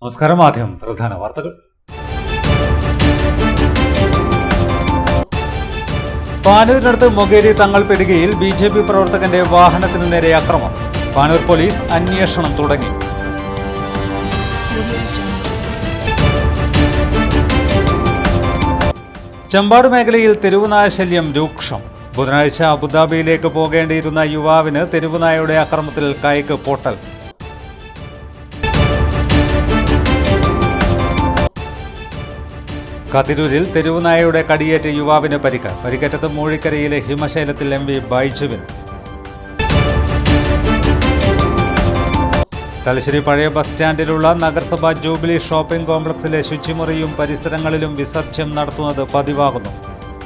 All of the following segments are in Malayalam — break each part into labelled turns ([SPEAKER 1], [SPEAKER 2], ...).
[SPEAKER 1] നമസ്കാരം. ആദ്യം പ്രധാന വാർത്തകൾ. പാനൂരിനടുത്ത് മൊകേരി തങ്ങൾപെടുകയിൽ BJP പ്രവർത്തകന്റെ വാഹനത്തിന് നേരെ അക്രമം. പാനൂർ പോലീസ് അന്വേഷണം തുടങ്ങി. ചെമ്പാട് മേഖലയിൽ തെരുവുനായ ശല്യം രൂക്ഷം. ബുധനാഴ്ച അബുദാബിയിലേക്ക് പോകേണ്ടിയിരുന്ന യുവാവിന് തെരുവുനായയുടെ അക്രമത്തിൽ കൈക്ക് പൊട്ടൽ. കതിരൂരിൽ തെരുവുനായയുടെ കടിയേറ്റ് യുവാവിന് പരിക്ക്. പരിക്കേറ്റത് മൂഴിക്കരയിലെ ഹിമശൈലത്തിൽ MV ബൈജുവിന്. തലശ്ശേരി പഴയ ബസ് സ്റ്റാൻഡിലുള്ള നഗരസഭാ ജൂബിലി ഷോപ്പിംഗ് കോംപ്ലക്സിലെ ശുചിമുറിയും പരിസരങ്ങളിലും വിസർജ്യം നടത്തുന്നത് പതിവാകുന്നു.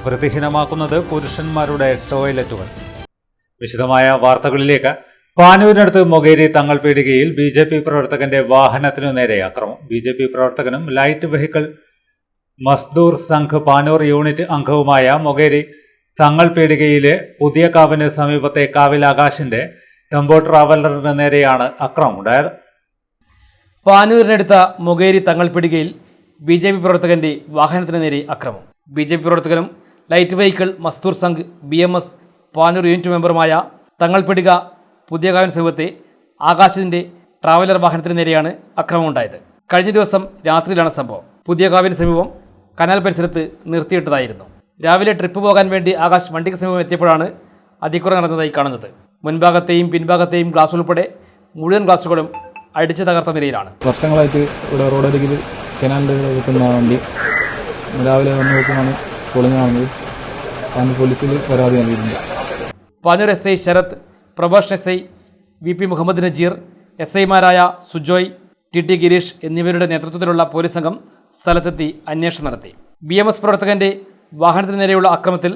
[SPEAKER 1] വൃത്തിഹീനമാക്കുന്നത് പുരുഷന്മാരുടെ ടോയ്ലറ്റുകൾ. വിശദമായ വാർത്തകളിലേക്ക്. പാനൂരിനടുത്ത് മൊകേരി തങ്ങൾപീടികയിൽ BJP പ്രവർത്തകന്റെ വാഹനത്തിനു നേരെ അക്രമം. BJP പ്രവർത്തകനും ലൈറ്റ് വെഹിക്കിൾ മസ്ദൂർ സംഘ് പാനൂർ യൂണിറ്റ് അംഗവുമായ മൊകേരി തങ്ങൾപീടികയിലെ പുതിയ കാവിന് സമീപത്തെ കാവിൽ ആകാശിന്റെ ടെമ്പോ ട്രാവലറിന് നേരെയാണ് അക്രമമുണ്ടായത്.
[SPEAKER 2] പാനൂരിനടുത്ത മൊകേരി തങ്ങൾപീടികയിൽ BJP പ്രവർത്തകന്റെ വാഹനത്തിന് നേരെ അക്രമം. BJP പ്രവർത്തകനും ലൈറ്റ് വെഹിക്കിൾ മസ്ദൂർ സംഘ് BMS പാനൂർ യൂണിറ്റ് മെമ്പറുമായ തങ്ങൾപീടിക പുതിയ കാവിന് സമീപത്തെ ആകാശിന്റെ ട്രാവലർ വാഹനത്തിന് നേരെയാണ് അക്രമമുണ്ടായത്. കഴിഞ്ഞ ദിവസം രാത്രിയിലാണ് സംഭവം. പുതിയ കാവിന് സമീപം കനാൽ പരിസരത്ത് നിർത്തിയിട്ടതായിരുന്നു. രാവിലെ ട്രിപ്പ് പോകാൻ വേണ്ടി ആകാശ് വണ്ടിക്ക് സമീപം എത്തിയപ്പോഴാണ് അതിക്രമം നടന്നതായി കാണുന്നത്. മുൻഭാഗത്തെയും പിൻഭാഗത്തെയും ഗ്ലാസ് ഉൾപ്പെടെ മുഴുവൻ ഗ്ലാസുകളും അടിച്ചു തകർത്ത നിലയിലാണ്.
[SPEAKER 3] വർഷങ്ങളായിട്ട് ഇവിടെ റോഡരികിൽ കനാലിൻ്റെ വെക്കുന്ന വണ്ടി രാവിലെ വന്ന് നോക്കുമ്പോൾ പൊളിഞ്ഞു കാണുന്നത്. പാനൂർ പോലീസിൽ പരാതി നൽകിയിട്ടുണ്ട്.
[SPEAKER 2] Panoor SI Sarath, Prabhash SI VP Muhammad Najeer, SIമാരായ Sujoy, TT Girish എന്നിവരുടെ നേതൃത്വത്തിലുള്ള പോലീസ് സംഘം സ്ഥലത്തെത്തി അന്വേഷണം നടത്തി. BMS പ്രവർത്തകന്റെ വാഹനത്തിന് നേരെയുള്ള അക്രമത്തിൽ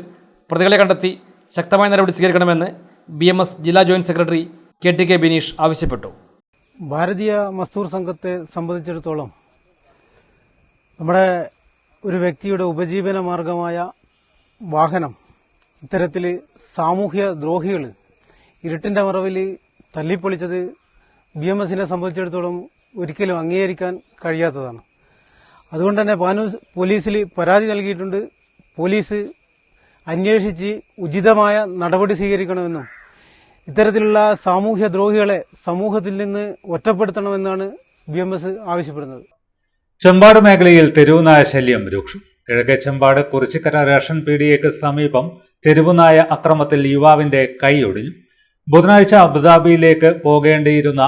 [SPEAKER 2] പ്രതികളെ കണ്ടെത്തി ശക്തമായ നടപടി സ്വീകരിക്കണമെന്ന് BMS ജില്ലാ ജോയിന്റ് സെക്രട്ടറി KTK ബിനീഷ് ആവശ്യപ്പെട്ടു.
[SPEAKER 4] ഭാരതീയ മസ്ദൂർ സംഘത്തെ സംബന്ധിച്ചിടത്തോളം നമ്മുടെ ഒരു വ്യക്തിയുടെ ഉപജീവന മാർഗമായ വാഹനം ഇത്തരത്തിൽ സാമൂഹ്യ ദ്രോഹികൾ ഇരുട്ടിൻ്റെ മറവിൽ തല്ലിപ്പൊളിച്ചത് BMSനെ സംബന്ധിച്ചിടത്തോളം ഒരിക്കലും അംഗീകരിക്കാൻ കഴിയാത്തതാണ്. അതുകൊണ്ട് തന്നെ പാനൂർ പോലീസിൽ പരാതി നൽകിയിട്ടുണ്ട്. പോലീസ് അന്വേഷിച്ച് ഉചിതമായ നടപടി സ്വീകരിക്കണമെന്നും ഇത്തരത്തിലുള്ള സാമൂഹ്യ ദ്രോഹികളെ സമൂഹത്തിൽ നിന്ന് ഒറ്റപ്പെടുത്തണമെന്നാണ് BMS ആവശ്യപ്പെടുന്നത്.
[SPEAKER 1] ചെമ്പാട് മേഖലയിൽ തെരുവുനായ ശല്യം രൂക്ഷം. കിഴക്കേ ചെമ്പാട് കുറിച്ചിക്കര റേഷൻ പീടികയ്ക്ക് സമീപം തെരുവുനായ അക്രമത്തിൽ യുവാവിന്റെ കൈയൊടിഞ്ഞു. ബുധനാഴ്ച അബുദാബിയിലേക്ക് പോകേണ്ടിയിരുന്ന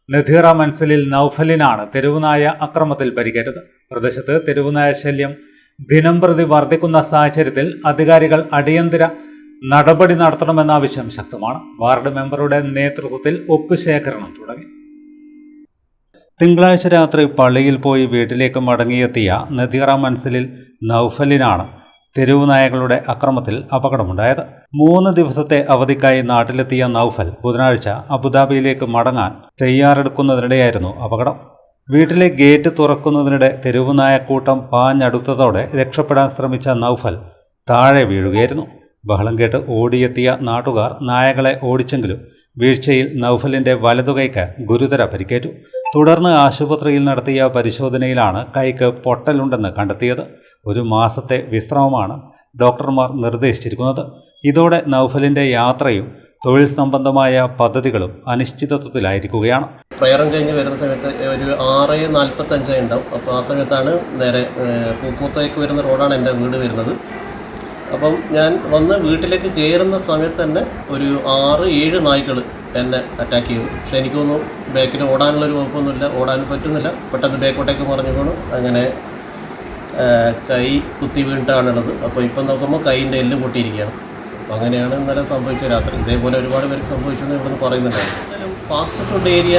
[SPEAKER 1] നദീറ മൻസിലിൽ നൌഫലിനാണ് തെരുവുനായ അക്രമത്തിൽ പരിക്കേറ്റത്. പ്രദേശത്ത് തെരുവുനായ ശല്യം ദിനംപ്രതി വർദ്ധിക്കുന്ന സാഹചര്യത്തിൽ അധികാരികൾ അടിയന്തര നടപടി നടത്തണമെന്ന ആവശ്യം ശക്തമാണ്. വാർഡ് മെമ്പറുടെ നേതൃത്വത്തിൽ ഒപ്പ് ശേഖരണം തുടങ്ങി. തിങ്കളാഴ്ച രാത്രി പള്ളിയിൽ പോയി വീട്ടിലേക്ക് മടങ്ങിയെത്തിയ നദീറ മൻസിലിൽ നൌഫലിനാണ് തെരുവുനായകളുടെ അക്രമത്തിൽ അപകടമുണ്ടായത്. 3 ദിവസത്തെ അവധിക്കായി നാട്ടിലെത്തിയ നൌഫൽ ബുധനാഴ്ച അബുദാബിയിലേക്ക് മടങ്ങാൻ തയ്യാറെടുക്കുന്നതിനിടെയായിരുന്നു അപകടം. വീട്ടിലെ ഗേറ്റ് തുറക്കുന്നതിനിടെ തെരുവുനായക്കൂട്ടം പാഞ്ഞടുത്തതോടെ രക്ഷപ്പെടാൻ ശ്രമിച്ച നൌഫൽ താഴെ വീഴുകയായിരുന്നു. ബഹളം കേട്ട് ഓടിയെത്തിയ നാട്ടുകാർ നായകളെ ഓടിച്ചെങ്കിലും വീഴ്ചയിൽ നൌഫലിന്റെ വലതുകൈക്ക് ഗുരുതര പരിക്കേറ്റു. തുടർന്ന് ആശുപത്രിയിൽ നടത്തിയ പരിശോധനയിലാണ് കൈക്ക് പൊട്ടലുണ്ടെന്ന് കണ്ടെത്തിയത്. 1 മാസത്തെ വിശ്രമമാണ് ഡോക്ടർമാർ നിർദ്ദേശിച്ചിരിക്കുന്നത്. ഇതോടെ നൌഫലിന്റെ യാത്രയും തൊഴിൽ സംബന്ധമായ പദ്ധതികളും അനിശ്ചിതത്വത്തിലായിരിക്കുകയാണ്.
[SPEAKER 5] പ്രയറും കഴിഞ്ഞ് വരുന്ന സമയത്ത് ഒരു 6:45 ഉണ്ടാവും. അപ്പോൾ ആ സമയത്താണ് നേരെ പൂക്കോത്തേക്ക് വരുന്ന റോഡാണ് എൻ്റെ വീട് വരുന്നത്. അപ്പം ഞാൻ വന്ന് വീട്ടിലേക്ക് കയറുന്ന സമയത്ത് തന്നെ ഒരു 6-7 നായ്ക്കൾ എന്നെ അറ്റാക്ക് ചെയ്തു. പക്ഷെ എനിക്കൊന്നും ബാക്കിൽ ഓടാനുള്ളൊരു വകുപ്പൊന്നുമില്ല, ഓടാൻ പറ്റുന്നില്ല. പെട്ടെന്ന് ബാക്കോട്ടേക്ക് മറിഞ്ഞു പോകണം. അങ്ങനെ കൈ കുത്തി വീണിട്ടാണുള്ളത്. അപ്പോൾ ഇപ്പം നോക്കുമ്പോൾ കൈയിൻ്റെ എല്ല് പൊട്ടിയിരിക്കുകയാണ്. അപ്പോൾ അങ്ങനെയാണ് ഇന്നലെ സംഭവിച്ച രാത്രി. ഇതേപോലെ ഒരുപാട് പേർക്ക് സംഭവിച്ചെന്ന് ഇവിടുന്ന് പറയുന്നുണ്ടായിരുന്നു. ഫാസ്റ്റ് ഫുഡ് ഏരിയ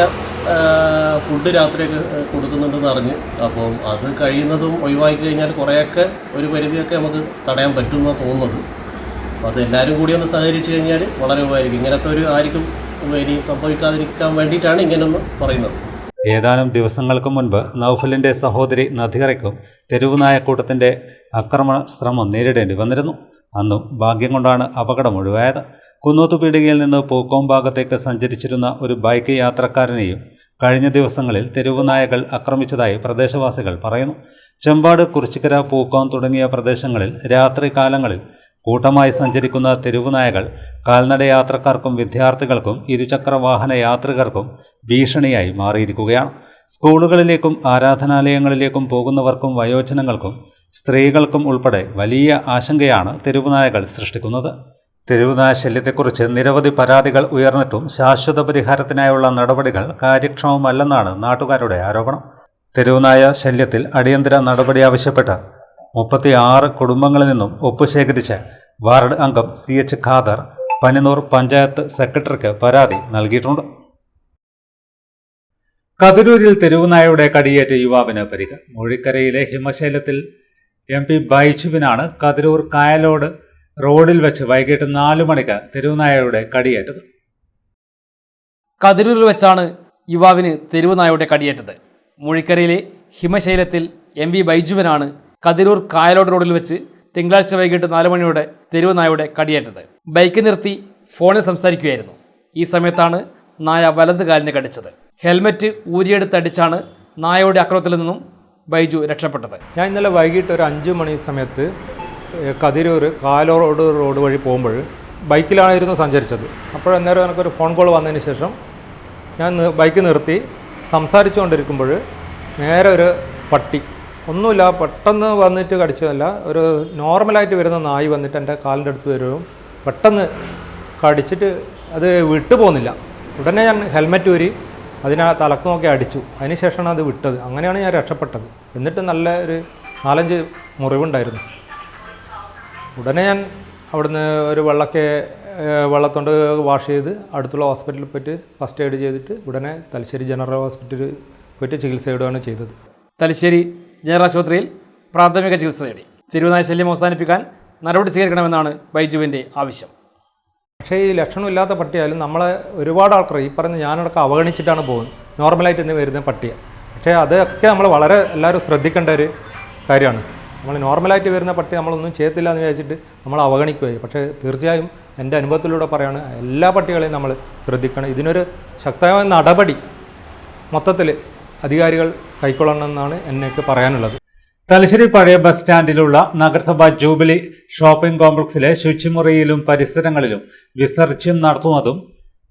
[SPEAKER 5] ഫുഡ് രാത്രിയൊക്കെ കൊടുക്കുന്നുണ്ടെന്ന് അറിഞ്ഞ്, അപ്പം അത് കഴിയുന്നതും ഒഴിവാക്കി കഴിഞ്ഞാൽ കുറേയൊക്കെ ഒരു പരിധിയൊക്കെ നമുക്ക് തടയാൻ പറ്റുമെന്നാണ് തോന്നുന്നത്. അപ്പോൾ അതെല്ലാവരും കൂടി ഒന്ന് സഹകരിച്ച് കഴിഞ്ഞാൽ വളരെ ഉപകാരിക്കും. ഇങ്ങനത്തെ ഒരു ആർക്കും ഇനി സംഭവിക്കാതിരിക്കാൻ വേണ്ടിയിട്ടാണ് ഇങ്ങനെയൊന്ന് പറയുന്നത്.
[SPEAKER 1] ഏതാനും ദിവസങ്ങൾക്ക് മുൻപ് നൌഫലിന്റെ സഹോദരി നദീറയ്ക്കും തെരുവുനായക്കൂട്ടത്തിന്റെ ആക്രമണ ശ്രമം നേരിടേണ്ടി വന്നിരുന്നു. അന്നും ഭാഗ്യം കൊണ്ടാണ് അപകടം ഒഴിവായത്. കുന്നോത്തുപീടികയിൽ നിന്ന് പൂക്കോം ഭാഗത്തേക്ക് സഞ്ചരിച്ചിരുന്ന ഒരു ബൈക്ക് യാത്രക്കാരനെയും കഴിഞ്ഞ ദിവസങ്ങളിൽ തെരുവുനായകൾ ആക്രമിച്ചതായി പ്രദേശവാസികൾ പറയുന്നു. ചെമ്പാട്, കുറിച്ചിക്കര, പൂക്കോം തുടങ്ങിയ പ്രദേശങ്ങളിൽ രാത്രികാലങ്ങളിൽ കൂട്ടമായി സഞ്ചരിക്കുന്ന തെരുവുനായകൾ കാൽനട യാത്രക്കാർക്കും വിദ്യാർത്ഥികൾക്കും ഇരുചക്ര വാഹന യാത്രികർക്കും ഭീഷണിയായി മാറിയിരിക്കുകയാണ്. സ്കൂളുകളിലേക്കും ആരാധനാലയങ്ങളിലേക്കും പോകുന്നവർക്കും വയോജനങ്ങൾക്കും സ്ത്രീകൾക്കും ഉൾപ്പെടെ വലിയ ആശങ്കയാണ് തെരുവുനായകൾ സൃഷ്ടിക്കുന്നത്. തെരുവുനായ ശല്യത്തെക്കുറിച്ച് നിരവധി പരാതികൾ ഉയർന്നിട്ടും ശാശ്വത പരിഹാരത്തിനായുള്ള നടപടികൾ കാര്യക്ഷമമല്ലെന്നാണ് നാട്ടുകാരുടെ ആരോപണം. തെരുവുനായ ശല്യത്തിൽ അടിയന്തര നടപടി ആവശ്യപ്പെട്ട് 36 കുടുംബങ്ങളിൽ നിന്നും ഒപ്പ് ശേഖരിച്ച് വാർഡ് അംഗം CH ഖാദർ പനിനൂർ പഞ്ചായത്ത് സെക്രട്ടറിക്ക് പരാതി നൽകിയിട്ടുണ്ട്. കതിരൂരിൽ തെരുവുനായയുടെ കടിയേറ്റ് യുവാവിന് പരിക്ക്. മൂഴിക്കരയിലെ ഹിമശൈലത്തിൽ MP ബൈജുവിനാണ് കതിരൂർ കായലോട് റോഡിൽ വെച്ച് വൈകിട്ട് 4 മണിക്ക് തെരുവുനായയുടെ കടിയേറ്റത്.
[SPEAKER 2] കതിരൂരിൽ വെച്ചാണ് യുവാവിന് തെരുവുനായയുടെ കടിയേറ്റത്. മൂഴിക്കരയിലെ ഹിമശൈലത്തിൽ MP ബൈജുവിനാണ് കതിരൂർ കായലോട് റോഡിൽ വെച്ച് തിങ്കളാഴ്ച വൈകിട്ട് 4 മണിയോടെ തെരുവുനായയുടെ കടിയേറ്റത്. ബൈക്ക് നിർത്തി ഫോണിൽ സംസാരിക്കുകയായിരുന്നു. ഈ സമയത്താണ് നായ വലത് കാലിന് കടിച്ചത്. ഹെൽമറ്റ് ഊരിയെടുത്തടിച്ചാണ് നായയുടെ ആക്രമണത്തിൽ നിന്നും ബൈജു രക്ഷപ്പെട്ടത്.
[SPEAKER 6] ഞാൻ ഇന്നലെ വൈകിട്ട് ഒരു 5 മണി സമയത്ത് കതിരൂർ കായലോട് റോഡ് വഴി പോകുമ്പോൾ ബൈക്കിലായിരുന്നു സഞ്ചരിച്ചത്. അപ്പോൾ അന്നേരം എനിക്കൊരു ഫോൺ കോൾ വന്നതിന് ശേഷം ഞാൻ ബൈക്ക് നിർത്തി സംസാരിച്ചുകൊണ്ടിരിക്കുമ്പോൾ നേരെ ഒരു പട്ടി, ഒന്നുമില്ല, പെട്ടെന്ന് വന്നിട്ട് കടിച്ചതല്ല, ഒരു നോർമലായിട്ട് വരുന്ന നായി വന്നിട്ട് എൻ്റെ കാലിൻ്റെ അടുത്ത് വരും, പെട്ടെന്ന് കടിച്ചിട്ട് അത് വിട്ടു പോകുന്നില്ല. ഉടനെ ഞാൻ ഹെൽമെറ്റ് ഊരി അതിനെ തലക്ക് നോക്കി അടിച്ചു. അതിന് ശേഷമാണ് അത് വിട്ടത്. അങ്ങനെയാണ് ഞാൻ രക്ഷപ്പെട്ടത്. എന്നിട്ട് നല്ല ഒരു 4-5 മുറിവുണ്ടായിരുന്നു. ഉടനെ ഞാൻ അവിടുന്ന് ഒരു വെള്ളത്തോണ്ട് വാഷ് ചെയ്ത് അടുത്തുള്ള ഹോസ്പിറ്റലിൽ പോയിട്ട് ഫസ്റ്റ് എയ്ഡ് ചെയ്തിട്ട് ഉടനെ തലശ്ശേരി ജനറൽ ഹോസ്പിറ്റലിൽ പോയിട്ട് ചികിത്സ ഇടുകയാണ് ചെയ്തത്.
[SPEAKER 2] തലശ്ശേരി ജനറൽ ആശുപത്രിയിൽ പ്രാഥമിക ചികിത്സ നേടി. തെരുവുനായ ശല്യം അവസാനിപ്പിക്കാൻ നടപടി സ്വീകരിക്കണമെന്നാണ് ബൈജുവിൻ്റെ ആവശ്യം.
[SPEAKER 6] പക്ഷേ ഈ ലക്ഷണമില്ലാത്ത പട്ടിയായാലും നമ്മളെ ഒരുപാട് ആൾക്കാർ ഈ പറഞ്ഞ് ഞാനടക്കം അവഗണിച്ചിട്ടാണ് പോകുന്നത്. നോർമലായിട്ട് ഇന്ന് വരുന്ന പട്ടിയെ. പക്ഷേ അതൊക്കെ നമ്മൾ വളരെ എല്ലാവരും ശ്രദ്ധിക്കേണ്ട ഒരു കാര്യമാണ്. നമ്മൾ നോർമലായിട്ട് വരുന്ന പട്ടി നമ്മളൊന്നും ചെയ്യത്തില്ല എന്ന് വിചാരിച്ചിട്ട് നമ്മൾ അവഗണിക്കുകയായി. പക്ഷേ തീർച്ചയായും എൻ്റെ അനുഭവത്തിലൂടെ പറയാണ്, എല്ലാ പട്ടികളെയും നമ്മൾ ശ്രദ്ധിക്കണം. ഇതിനൊരു ശക്തമായ നടപടി മൊത്തത്തിൽ അധികാരികൾ കൈക്കൊള്ളണമെന്നാണ് എനിക്ക് പറയാനുള്ളത്.
[SPEAKER 1] തലശ്ശേരി പഴയ ബസ് സ്റ്റാൻഡിലുള്ള നഗരസഭ ജൂബിലി ഷോപ്പിംഗ് കോംപ്ലക്സിലെ ശുചിമുറിയിലും പരിസരങ്ങളിലും വിസർജ്യം നടത്തുന്നതും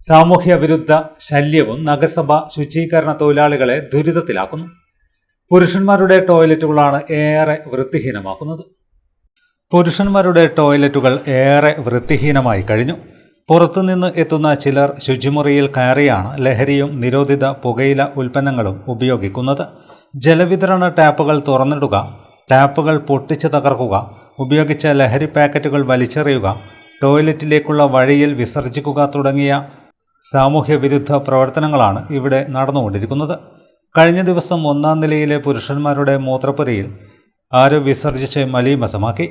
[SPEAKER 1] സാമൂഹ്യ വിരുദ്ധ ശല്യവും നഗരസഭ ശുചീകരണ തൊഴിലാളികളെ ദുരിതത്തിലാക്കുന്നു. പുരുഷന്മാരുടെ ടോയ്ലറ്റുകളാണ് ഏറെ വൃത്തിഹീനമാക്കുന്നത്. പുരുഷന്മാരുടെ ടോയ്ലറ്റുകൾ ഏറെ വൃത്തിഹീനമായി കഴിഞ്ഞു. പുറത്തുനിന്ന് എത്തുന്ന ചിലർ ശുചിമുറിയിൽ കയറിയാണ് ലഹരിയും നിരോധിത പുകയില ഉൽപ്പന്നങ്ങളും ഉപയോഗിക്കുന്നത്. ജലവിതരണ ടാപ്പുകൾ തുറന്നിടുക, ടാപ്പുകൾ പൊട്ടിച്ച് തകർക്കുക, ഉപയോഗിച്ച ലഹരി പാക്കറ്റുകൾ വലിച്ചെറിയുക, ടോയ്ലറ്റിലേക്കുള്ള വഴിയിൽ വിസർജിക്കുക തുടങ്ങിയ സാമൂഹ്യ വിരുദ്ധ പ്രവർത്തനങ്ങളാണ് ഇവിടെ നടന്നുകൊണ്ടിരിക്കുന്നത്. കഴിഞ്ഞ ദിവസം 1-ാം നിലയിലെ പുരുഷന്മാരുടെ മൂത്രപ്പുരയിൽ ആരോ വിസർജിച്ച് മലീമസമാക്കി.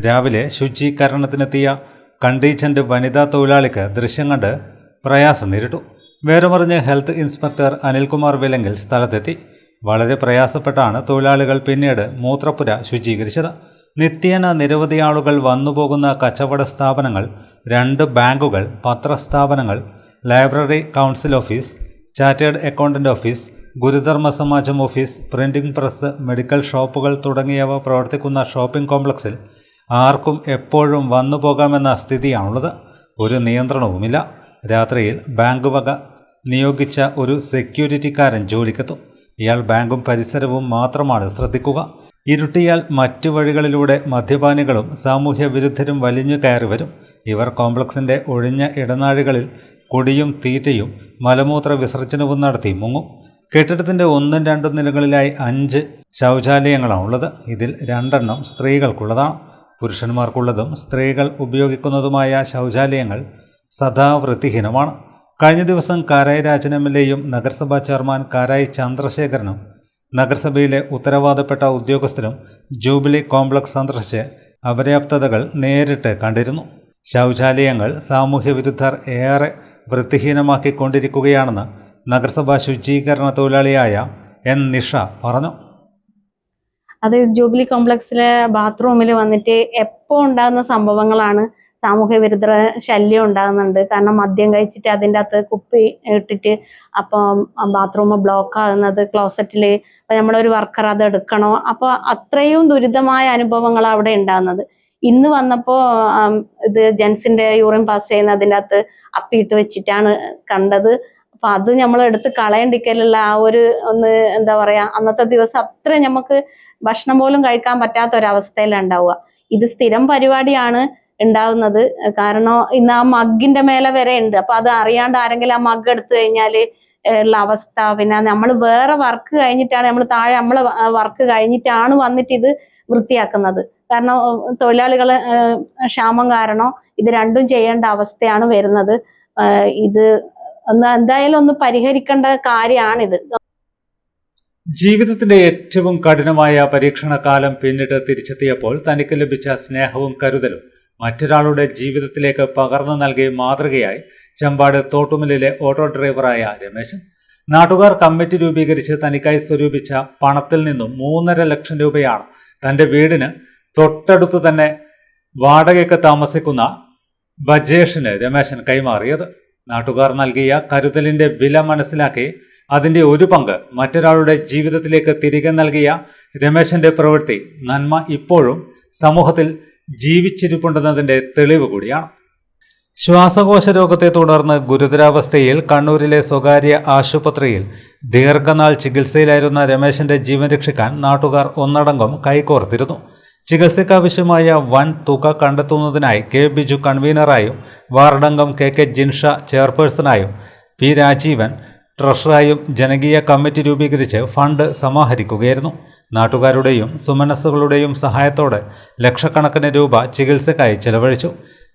[SPEAKER 1] രാവിലെ ശുചീകരണത്തിനെത്തിയ കണ്ടീജന്റ് വനിതാ തൊഴിലാളിക്ക് ദൃശ്യം കണ്ട് പ്രയാസം നേരിട്ടു. വിവരമറിഞ്ഞ് ഹെൽത്ത് ഇൻസ്പെക്ടർ അനിൽകുമാർ വിലങ്കിൽ സ്ഥലത്തെത്തി. വളരെ പ്രയാസപ്പെട്ടാണ് തൊഴിലാളികൾ പിന്നീട് മൂത്രപ്പുര ശുചീകരിച്ചത്. നിത്യേന നിരവധി ആളുകൾ വന്നുപോകുന്ന കച്ചവട സ്ഥാപനങ്ങൾ, 2 ബാങ്കുകൾ, പത്രസ്ഥാപനങ്ങൾ, library council office, chartered accountant office, Gurudharma Samajam office, printing press, medical ഷോപ്പുകൾ തുടങ്ങിയവ പ്രവർത്തിക്കുന്ന ഷോപ്പിംഗ് കോംപ്ലക്സിൽ ആർക്കും എപ്പോഴും വന്നു പോകാമെന്ന സ്ഥിതിയാണുള്ളത്. ഒരു നിയന്ത്രണവുമില്ല. രാത്രിയിൽ ബാങ്ക് വക നിയോഗിച്ച ഒരു സെക്യൂരിറ്റിക്കാരൻ ജോലിക്കെത്തും. ഇയാൾ ബാങ്കും പരിസരവും മാത്രമാണ് ശ്രദ്ധിക്കുക. ഇരുട്ടിയാൽ മറ്റു വഴികളിലൂടെ മദ്യപാനികളും സാമൂഹ്യ വിരുദ്ധരും വലിഞ്ഞു കയറി വരും. ഇവർ കോംപ്ലക്സിൻ്റെ ഒഴിഞ്ഞ ഇടനാഴികളിൽ കുടിയും തീറ്റയും മലമൂത്ര വിസർജനവും നടത്തി മുങ്ങും. കെട്ടിടത്തിൻ്റെ 1-2 നിലകളിലായി 5 ശൗചാലയങ്ങളാണുള്ളത്. ഇതിൽ 2 സ്ത്രീകൾക്കുള്ളതാണ്. പുരുഷന്മാർക്കുള്ളതും സ്ത്രീകൾ ഉപയോഗിക്കുന്നതുമായ ശൗചാലയങ്ങൾ സദാ വൃത്തിഹീനമാണ്. കഴിഞ്ഞ ദിവസം കാരായി രാജൻ MLAയും നഗരസഭാ ചെയർമാൻ കാരായി ചന്ദ്രശേഖരനും നഗരസഭയിലെ ഉത്തരവാദപ്പെട്ട ഉദ്യോഗസ്ഥരും ജൂബിലി കോംപ്ലക്സ് സന്ദർശിച്ച് അപര്യാപ്തതകൾ നേരിട്ട് കണ്ടിരുന്നു. ശൗചാലയങ്ങൾ സാമൂഹ്യ വിരുദ്ധർ ഏറെ വൃത്തിഹീനമാക്കിക്കൊണ്ടിരിക്കുകയാണെന്ന് നഗരസഭാ ശുചീകരണ തൊഴിലാളിയായ N നിഷ പറഞ്ഞു.
[SPEAKER 7] അത് ജൂബിലി കോംപ്ലക്സിലെ ബാത്റൂമിൽ വന്നിട്ട് എപ്പോൾ ഉണ്ടാകുന്ന സംഭവങ്ങളാണ്. സാമൂഹ്യ വിരുദ്ധ ശല്യം ഉണ്ടാകുന്നുണ്ട്. കാരണം മദ്യം കഴിച്ചിട്ട് അതിൻ്റെ അകത്ത് കുപ്പി ഇട്ടിട്ട് അപ്പം ബാത്റൂം ബ്ലോക്ക് ആകുന്നത്, ക്ലോസറ്റിൽ നമ്മളൊരു വർക്കർ അത് എടുക്കണോ, അപ്പോൾ അത്രയും ദുരിതമായ അനുഭവങ്ങളാണ് അവിടെ ഉണ്ടാകുന്നത്. ഇന്ന് വന്നപ്പോൾ ഇത് ജെൻസിന്റെ യൂറിൻ പാസ് ചെയ്യുന്നതിൻ്റെ അകത്ത് അപ്പിയിട്ട് വെച്ചിട്ടാണ് കണ്ടത്. അപ്പൊ അത് നമ്മൾ എടുത്ത് കളയണ്ടിക്കലുള്ള ആ ഒരു എന്താ പറയാ, അന്നത്തെ ദിവസം അത്ര നമുക്ക് ഭക്ഷണം പോലും കഴിക്കാൻ പറ്റാത്ത ഒരവസ്ഥയിലാണ് ഉണ്ടാവുക. ഇത് സ്ഥിരം പരിപാടിയാണ് ഉണ്ടാവുന്നത്. കാരണം ഇന്ന് ആ മഗ്ഗിന്റെ മേലെ വരെ ഉണ്ട്. അപ്പൊ അത് അറിയാണ്ട് ആരെങ്കിലും ആ മഗ് എടുത്തു കഴിഞ്ഞാല് ഉള്ള അവസ്ഥ. പിന്നെ നമ്മൾ വേറെ വർക്ക് കഴിഞ്ഞിട്ടാണ്, നമ്മൾ താഴെ നമ്മളെ വർക്ക് കഴിഞ്ഞിട്ടാണ് വന്നിട്ട് ഇത് വൃത്തിയാക്കുന്നത്. കാരണം തൊഴിലാളികളെ ക്ഷാമം കാരണം ഇത് രണ്ടും ചെയ്യേണ്ട അവസ്ഥയാണ് വരുന്നത്. ഇത് എന്തായാലും ഒന്ന് പരിഹരിക്കേണ്ട കാര്യമാണിത്.
[SPEAKER 1] ജീവിതത്തിന്റെ ഏറ്റവും കഠിനമായ പരീക്ഷണകാലം പിന്നിട്ട് തിരിച്ചെത്തിയപ്പോൾ തനിക്ക് ലഭിച്ച സ്നേഹവും കരുതലും മറ്റൊരാളുടെ ജീവിതത്തിലേക്ക് പകർന്നു നൽകി മാതൃകയായി ചമ്പാട് തോട്ടുമില്ലിലെ ഓട്ടോ ഡ്രൈവറായ രമേശൻ. നാട്ടുകാർ കമ്മിറ്റി രൂപീകരിച്ച് തനിക്കായി സ്വരൂപിച്ച പണത്തിൽ നിന്നും 3.5 ലക്ഷം രൂപയാണ് തന്റെ വീടിന് തൊട്ടടുത്ത് തന്നെ വാടകയ്ക്ക് താമസിക്കുന്ന ബജേഷിന് രമേശൻ കൈമാറിയത്. നാട്ടുകാർ നൽകിയ കരുതലിന്റെ വില മനസ്സിലാക്കി അതിന്റെ ഒരു പങ്ക് മറ്റൊരാളുടെ ജീവിതത്തിലേക്ക് തിരികെ നൽകിയ രമേശന്റെ പ്രവൃത്തി നന്മ ഇപ്പോഴും സമൂഹത്തിൽ ജീവിച്ചിരിപ്പുണ്ടെന്നതിന്റെ തെളിവ് കൂടിയാണ്. ശ്വാസകോശ രോഗത്തെ തുടർന്ന് ഗുരുതരാവസ്ഥയിൽ കണ്ണൂരിലെ സ്വകാര്യ ആശുപത്രിയിൽ ദീർഘനാൾ ചികിത്സയിലായിരുന്ന രമേശന്റെ ജീവൻ രക്ഷിക്കാൻ നാട്ടുകാർ ഒന്നടങ്കം കൈകോർത്തിരുന്നു. ചികിത്സയ്ക്കാവശ്യമായ വൻ തുക കണ്ടെത്തുന്നതിനായി കെ ബിജു കൺവീനറായും വാർഡംഗം കെ ജിൻഷ ചെയർപേഴ്സണായും പി രാജീവൻ ട്രഷറായും ജനകീയ കമ്മിറ്റി രൂപീകരിച്ച് ഫണ്ട് സമാഹരിക്കുകയായിരുന്നു. നാട്ടുകാരുടെയും സുമനസ്സുകളുടെയും സഹായത്തോടെ ലക്ഷക്കണക്കിന് രൂപ ചികിത്സയ്ക്കായി ചെലവഴിച്ചു.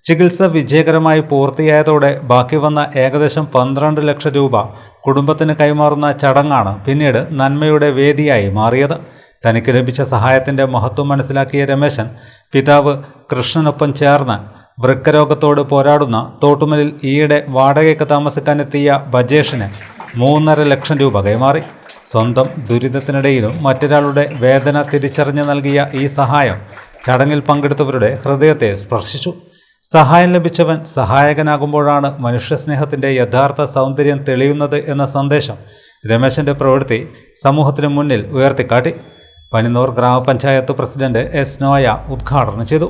[SPEAKER 1] ചികിത്സ വിജയകരമായി പൂർത്തിയായതോടെ ബാക്കി വന്ന ഏകദേശം 12 ലക്ഷം രൂപ കുടുംബത്തിന് കൈമാറുന്ന ചടങ്ങാണ് പിന്നീട് നന്മയുടെ വേദിയായി മാറിയത്. തനിക്ക് ലഭിച്ച സഹായത്തിന്റെ മഹത്വം മനസ്സിലാക്കിയ രമേശൻ പിതാവ് കൃഷ്ണനൊപ്പം ചേർന്ന് വൃക്കരോഗത്തോട് പോരാടുന്ന തോട്ടുമലിൽ ഈയിടെ വാടകയ്ക്ക് താമസിക്കാനെത്തിയ ബജേഷിന് 3.5 ലക്ഷം രൂപ കൈമാറി. സ്വന്തം ദുരിതത്തിനിടയിലും മറ്റൊരാളുടെ വേദന തിരിച്ചറിഞ്ഞ് നൽകിയ ഈ സഹായം ചടങ്ങിൽ പങ്കെടുത്തവരുടെ ഹൃദയത്തെ സ്പർശിച്ചു. സഹായം ലഭിച്ചവൻ സഹായകനാകുമ്പോഴാണ് മനുഷ്യസ്നേഹത്തിന്റെ യഥാർത്ഥ സൗന്ദര്യം തെളിയുന്നത് എന്ന സന്ദേശം രമേശന്റെ പ്രവൃത്തി സമൂഹത്തിന് മുന്നിൽ ഉയർത്തിക്കാട്ടി. പനിന്നൂർ ഗ്രാമപഞ്ചായത്ത് പ്രസിഡന്റ് എസ് നോയ ഉദ്ഘാടനം ചെയ്തു.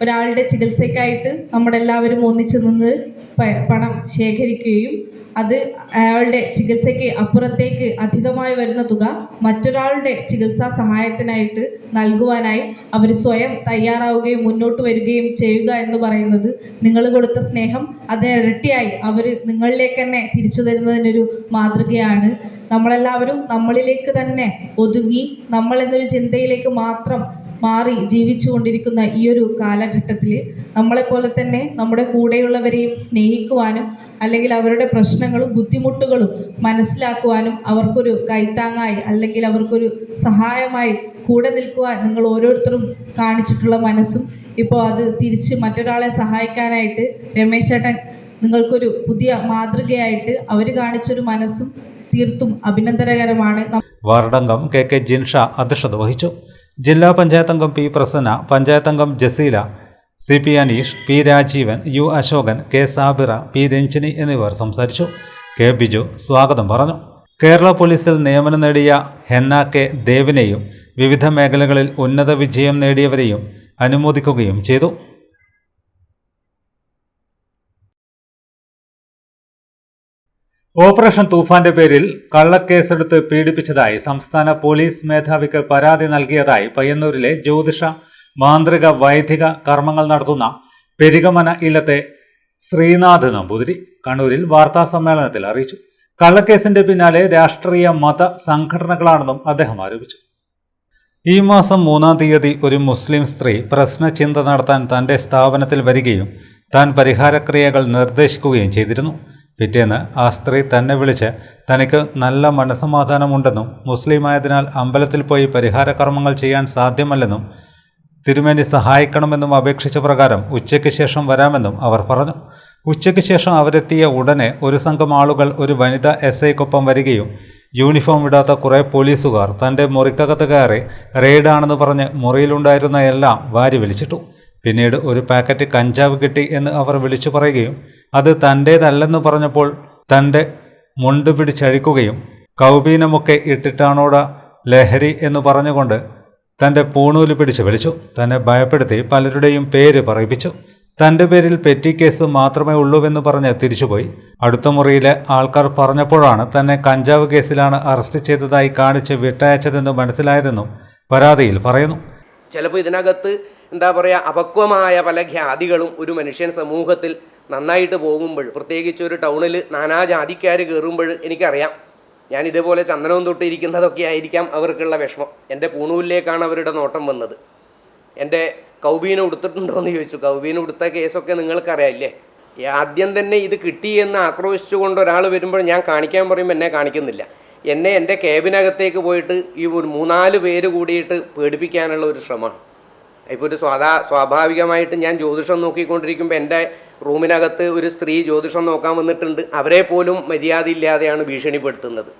[SPEAKER 8] ഒരാളുടെ ചികിത്സയ്ക്കായിട്ട് നമ്മളെല്ലാവരും ഒന്നിച്ചു നിന്ന് പണം ശേഖരിക്കുകയും അത് അയാളുടെ ചികിത്സയ്ക്ക് അപ്പുറത്തേക്ക് അധികമായി വരുന്ന തുക മറ്റൊരാളുടെ ചികിത്സാ സഹായത്തിനായിട്ട് നൽകുവാനായി അവർ സ്വയം തയ്യാറാവുകയും മുന്നോട്ട് വരികയും ചെയ്യുക എന്ന് പറയുന്നത് നിങ്ങൾ കൊടുത്ത സ്നേഹം അതിനിരട്ടിയായി അവർ നിങ്ങളിലേക്ക് തന്നെ തിരിച്ചു തരുന്നതിനൊരു മാതൃകയാണ്. നമ്മളെല്ലാവരും നമ്മളിലേക്ക് തന്നെ ഒതുങ്ങി നമ്മൾ എന്നൊരു ചിന്തയിലേക്ക് മാത്രം മാറി ജീവിച്ചു കൊണ്ടിരിക്കുന്ന ഈ ഒരു കാലഘട്ടത്തിൽ നമ്മളെപ്പോലെ തന്നെ നമ്മുടെ കൂടെയുള്ളവരെയും സ്നേഹിക്കുവാനും അല്ലെങ്കിൽ അവരുടെ പ്രശ്നങ്ങളും ബുദ്ധിമുട്ടുകളും മനസ്സിലാക്കുവാനും അവർക്കൊരു കൈത്താങ്ങായി അല്ലെങ്കിൽ അവർക്കൊരു സഹായമായി കൂടെ നിൽക്കുവാൻ നിങ്ങൾ ഓരോരുത്തരും കാണിച്ചിട്ടുള്ള മനസ്സും ഇപ്പോൾ അത് തിരിച്ച് മറ്റൊരാളെ സഹായിക്കാനായിട്ട് രമേശ് ചേട്ടൻ നിങ്ങൾക്കൊരു പുതിയ മാതൃകയായിട്ട് അവർ കാണിച്ചൊരു മനസ്സും തീർത്തും അഭിനന്ദനകരമാണ്.
[SPEAKER 1] വാർഡംഗം കെ ജിൻഷ അധ്യക്ഷത വഹിച്ചു. ജില്ലാ പഞ്ചായത്ത് അംഗം പി പ്രസന്ന, പഞ്ചായത്ത് അംഗം Jaseela, C P Aneesh, P Rajeevan, U Ashokan, K Sabira, P Ranjini എന്നിവർ സംസാരിച്ചു. കെ ബിജു സ്വാഗതം പറഞ്ഞു. കേരള പോലീസിൽ നിയമനം നേടിയ ഹെന്ന കെ ദേവിനെയും വിവിധ മേഖലകളിൽ ഉന്നത വിജയം നേടിയവരെയും അനുമോദിക്കുകയും ചെയ്തു. ഓപ്പറേഷൻ തൂഫാന്റെ പേരിൽ കള്ളക്കേസെടുത്ത് പീഡിപ്പിച്ചതായി സംസ്ഥാന പോലീസ് മേധാവിക്ക് പരാതി നൽകിയതായി പയ്യന്നൂരിലെ ജ്യോതിഷ മാന്ത്രിക വൈദിക കർമ്മങ്ങൾ നടത്തുന്ന പെരികമന ഇല്ലത്തെ ശ്രീനാഥ് നമ്പൂതിരി കണ്ണൂരിൽ വാർത്താസമ്മേളനത്തിൽ അറിയിച്ചു. കള്ളക്കേസിന്റെ പിന്നാലെ രാഷ്ട്രീയ മത സംഘടനകളാണെന്നും അദ്ദേഹം ആരോപിച്ചു. ഈ മാസം 3-ാം തീയതി ഒരു മുസ്ലിം സ്ത്രീ പ്രശ്നചിന്ത നടത്താൻ തന്റെ സ്ഥാപനത്തിൽ വരികയും താൻ പരിഹാരക്രിയകൾ നിർദ്ദേശിക്കുകയും ചെയ്തിരുന്നു. പിറ്റേന്ന് ആ സ്ത്രീ തന്നെ വിളിച്ച് തനിക്ക് നല്ല മനസ്സമാധാനമുണ്ടെന്നും മുസ്ലിമായതിനാൽ അമ്പലത്തിൽ പോയി പരിഹാരകർമ്മങ്ങൾ ചെയ്യാൻ സാധ്യമല്ലെന്നും തിരുമേനി സഹായിക്കണമെന്നും അപേക്ഷിച്ച പ്രകാരം ഉച്ചയ്ക്ക് ശേഷം വരാമെന്നും അവർ പറഞ്ഞു. ഉച്ചയ്ക്ക് ശേഷം അവരെത്തിയ ഉടനെ ഒരു സംഘം ആളുകൾ ഒരു വനിതാ SIക്കൊപ്പം വരികയും യൂണിഫോം ഇടാത്ത കുറേ പോലീസുകാർ തൻ്റെ മുറിക്കകത്ത് കയറി റെയ്ഡാണെന്ന് പറഞ്ഞ് മുറിയിലുണ്ടായിരുന്ന എല്ലാം വാരി വലിച്ചിട്ടു. പിന്നീട് ഒരു പാക്കറ്റ് കഞ്ചാവ് കിട്ടി എന്ന് അവർ വിളിച്ചു പറയുകയും അത് തൻ്റേതല്ലെന്ന് പറഞ്ഞപ്പോൾ തൻ്റെ മുണ്ട് പിടിച്ചഴിക്കുകയും കൗബീനമൊക്കെ ഇട്ടിട്ടാണോട ലഹരി എന്ന് പറഞ്ഞുകൊണ്ട് തൻ്റെ പൂണൂല് പിടിച്ച് വലിച്ചു. തന്നെ ഭയപ്പെടുത്തി പലരുടെയും പേര് പറയിപ്പിച്ചു. തൻ്റെ പേരിൽ പെറ്റി കേസ് മാത്രമേ ഉള്ളൂവെന്ന് പറഞ്ഞ് തിരിച്ചുപോയി. അടുത്ത മുറിയിലെ ആൾക്കാർ പറഞ്ഞപ്പോഴാണ് തന്നെ കഞ്ചാവ് കേസിലാണ് അറസ്റ്റ് ചെയ്തതായി കാണിച്ച് വിട്ടയച്ചതെന്ന് മനസ്സിലായതെന്നും പരാതിയിൽ പറയുന്നു.
[SPEAKER 9] ചിലപ്പോൾ ഇതിനകത്ത് എന്താ പറയുക, അപക്വമായ പല ഖ്യാതികളും ഒരു മനുഷ്യൻ സമൂഹത്തിൽ നന്നായിട്ട് പോകുമ്പോൾ, പ്രത്യേകിച്ച് ഒരു ടൗണിൽ നാനാജാതിക്കാർ കയറുമ്പോൾ എനിക്കറിയാം, ഞാൻ ഇതേപോലെ ചന്ദനവും തൊട്ടിരിക്കുന്നതൊക്കെ ആയിരിക്കാം അവർക്കുള്ള വിഷമം. എൻ്റെ പൂണൂലിലേക്കാണ് അവരുടെ നോട്ടം വന്നത്. എൻ്റെ കൗബീന ഉടുത്തിട്ടുണ്ടോ എന്ന് ചോദിച്ചു. കൗബീന ഉടുത്ത കേസൊക്കെ നിങ്ങൾക്കറിയാമില്ലേ. ആദ്യം തന്നെ ഇത് കിട്ടിയെന്ന് ആക്രോശിച്ചുകൊണ്ട് ഒരാൾ വരുമ്പോൾ ഞാൻ കാണിക്കാൻ പറയുമ്പോൾ എന്നെ കാണിക്കുന്നില്ല. എന്നെ എൻ്റെ ക്യാബിനകത്തേക്ക് പോയിട്ട് ഈ ഒരു 3-4 പേര് കൂടിയിട്ട് പേടിപ്പിക്കാനുള്ള ഒരു ശ്രമമാണ്. ഇപ്പോൾ ഒരു സ്വാഭാവികമായിട്ട് ഞാൻ ജ്യോതിഷം നോക്കിക്കൊണ്ടിരിക്കുമ്പോൾ എൻ്റെ റൂമിനകത്ത് ഒരു സ്ത്രീ ജ്യോതിഷം നോക്കാൻ വന്നിട്ടുണ്ട്. അവരെ പോലും മര്യാദയില്ലാതെയാണ് ഭീഷണിപ്പെടുത്തുന്നത്.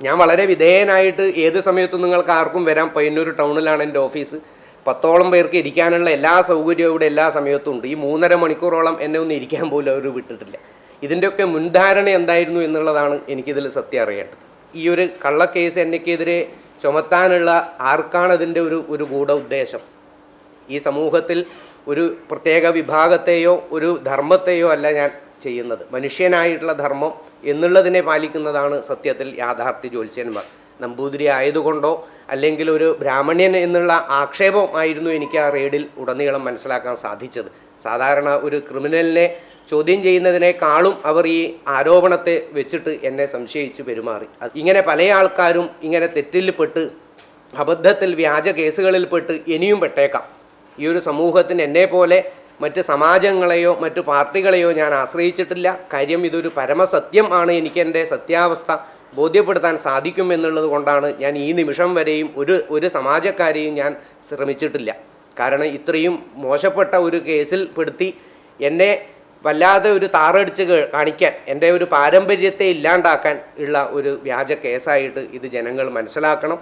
[SPEAKER 9] ഞാൻ വളരെ വിധേയനായിട്ട് ഏത് സമയത്തും നിങ്ങൾക്ക് ആർക്കും വരാം. പയ്യന്നൂർ ടൗണിലാണ് എൻ്റെ ഓഫീസ്. 10ഓളം പേർക്ക് ഇരിക്കാനുള്ള എല്ലാ സൗകര്യവും ഇവിടെ എല്ലാ സമയത്തും ഉണ്ട്. ഈ 3.5 മണിക്കൂറോളം എന്നെ ഒന്ന് ഇരിക്കാൻ പോലും അവർ വിട്ടിട്ടില്ല. ഇതിൻ്റെയൊക്കെ മുൻധാരണ എന്തായിരുന്നു എന്നുള്ളതാണ് എനിക്കിതിൽ സത്യം അറിയേണ്ടത്. ഈ ഒരു കള്ളക്കേസ് എനിക്കെതിരെ ചുമത്താനുള്ള ആർക്കാണ് അതിൻ്റെ ഒരു ഗൂഢ ഉദ്ദേശം? ഈ സമൂഹത്തിൽ ഒരു പ്രത്യേക വിഭാഗത്തെയോ ഒരു ധർമ്മത്തെയോ അല്ല ഞാൻ ചെയ്യുന്നത്. മനുഷ്യനായിട്ടുള്ള ധർമ്മം എന്നുള്ളതിനെ പാലിക്കുന്നതാണ് സത്യത്തിൽ യാഥാർത്ഥ്യ ജ്യോത്സ്യന്മാർ. നമ്പൂതിരി ആയതുകൊണ്ടോ അല്ലെങ്കിൽ ഒരു ബ്രാഹ്മണ്യൻ എന്നുള്ള ആക്ഷേപം ആയിരുന്നു എനിക്ക് ആ റെയ്ഡിൽ ഉടനീളം മനസ്സിലാക്കാൻ സാധിച്ചത്. സാധാരണ ഒരു ക്രിമിനലിനെ ചോദ്യം ചെയ്യുന്നതിനേക്കാളും അവർ ഈ ആരോപണത്തെ വെച്ചിട്ട് എന്നെ സംശയിച്ച് പെരുമാറി. ഇങ്ങനെ പല ആൾക്കാരും ഇങ്ങനെ തെറ്റിൽപ്പെട്ട് അബദ്ധത്തിൽ വ്യാജ കേസുകളിൽപ്പെട്ട് ഇനിയും പെട്ടേക്കാം. ഈ ഒരു സമൂഹത്തിന് എന്നെപ്പോലെ മറ്റ് സമാജങ്ങളെയോ മറ്റു പാർട്ടികളെയോ ഞാൻ ആശ്രയിച്ചിട്ടില്ല. കാര്യം ഇതൊരു പരമസത്യം ആണ്. എനിക്ക് എൻ്റെ സത്യാവസ്ഥ ബോധ്യപ്പെടുത്താൻ സാധിക്കുമെന്നുള്ളത് കൊണ്ടാണ് ഞാൻ ഈ നിമിഷം വരെയും ഒരു സമാജക്കാരെയും ഞാൻ ശ്രമിച്ചിട്ടില്ല. കാരണം ഇത്രയും മോശപ്പെട്ട ഒരു കേസിൽ പെടുത്തി എന്നെ വല്ലാതെ ഒരു താറടിച്ച് കാണിക്കാൻ, എൻ്റെ ഒരു പാരമ്പര്യത്തെ ഇല്ലാണ്ടാക്കാൻ ഉള്ള ഒരു വ്യാജ കേസായിട്ട് ഇത് ജനങ്ങൾ മനസ്സിലാക്കണം.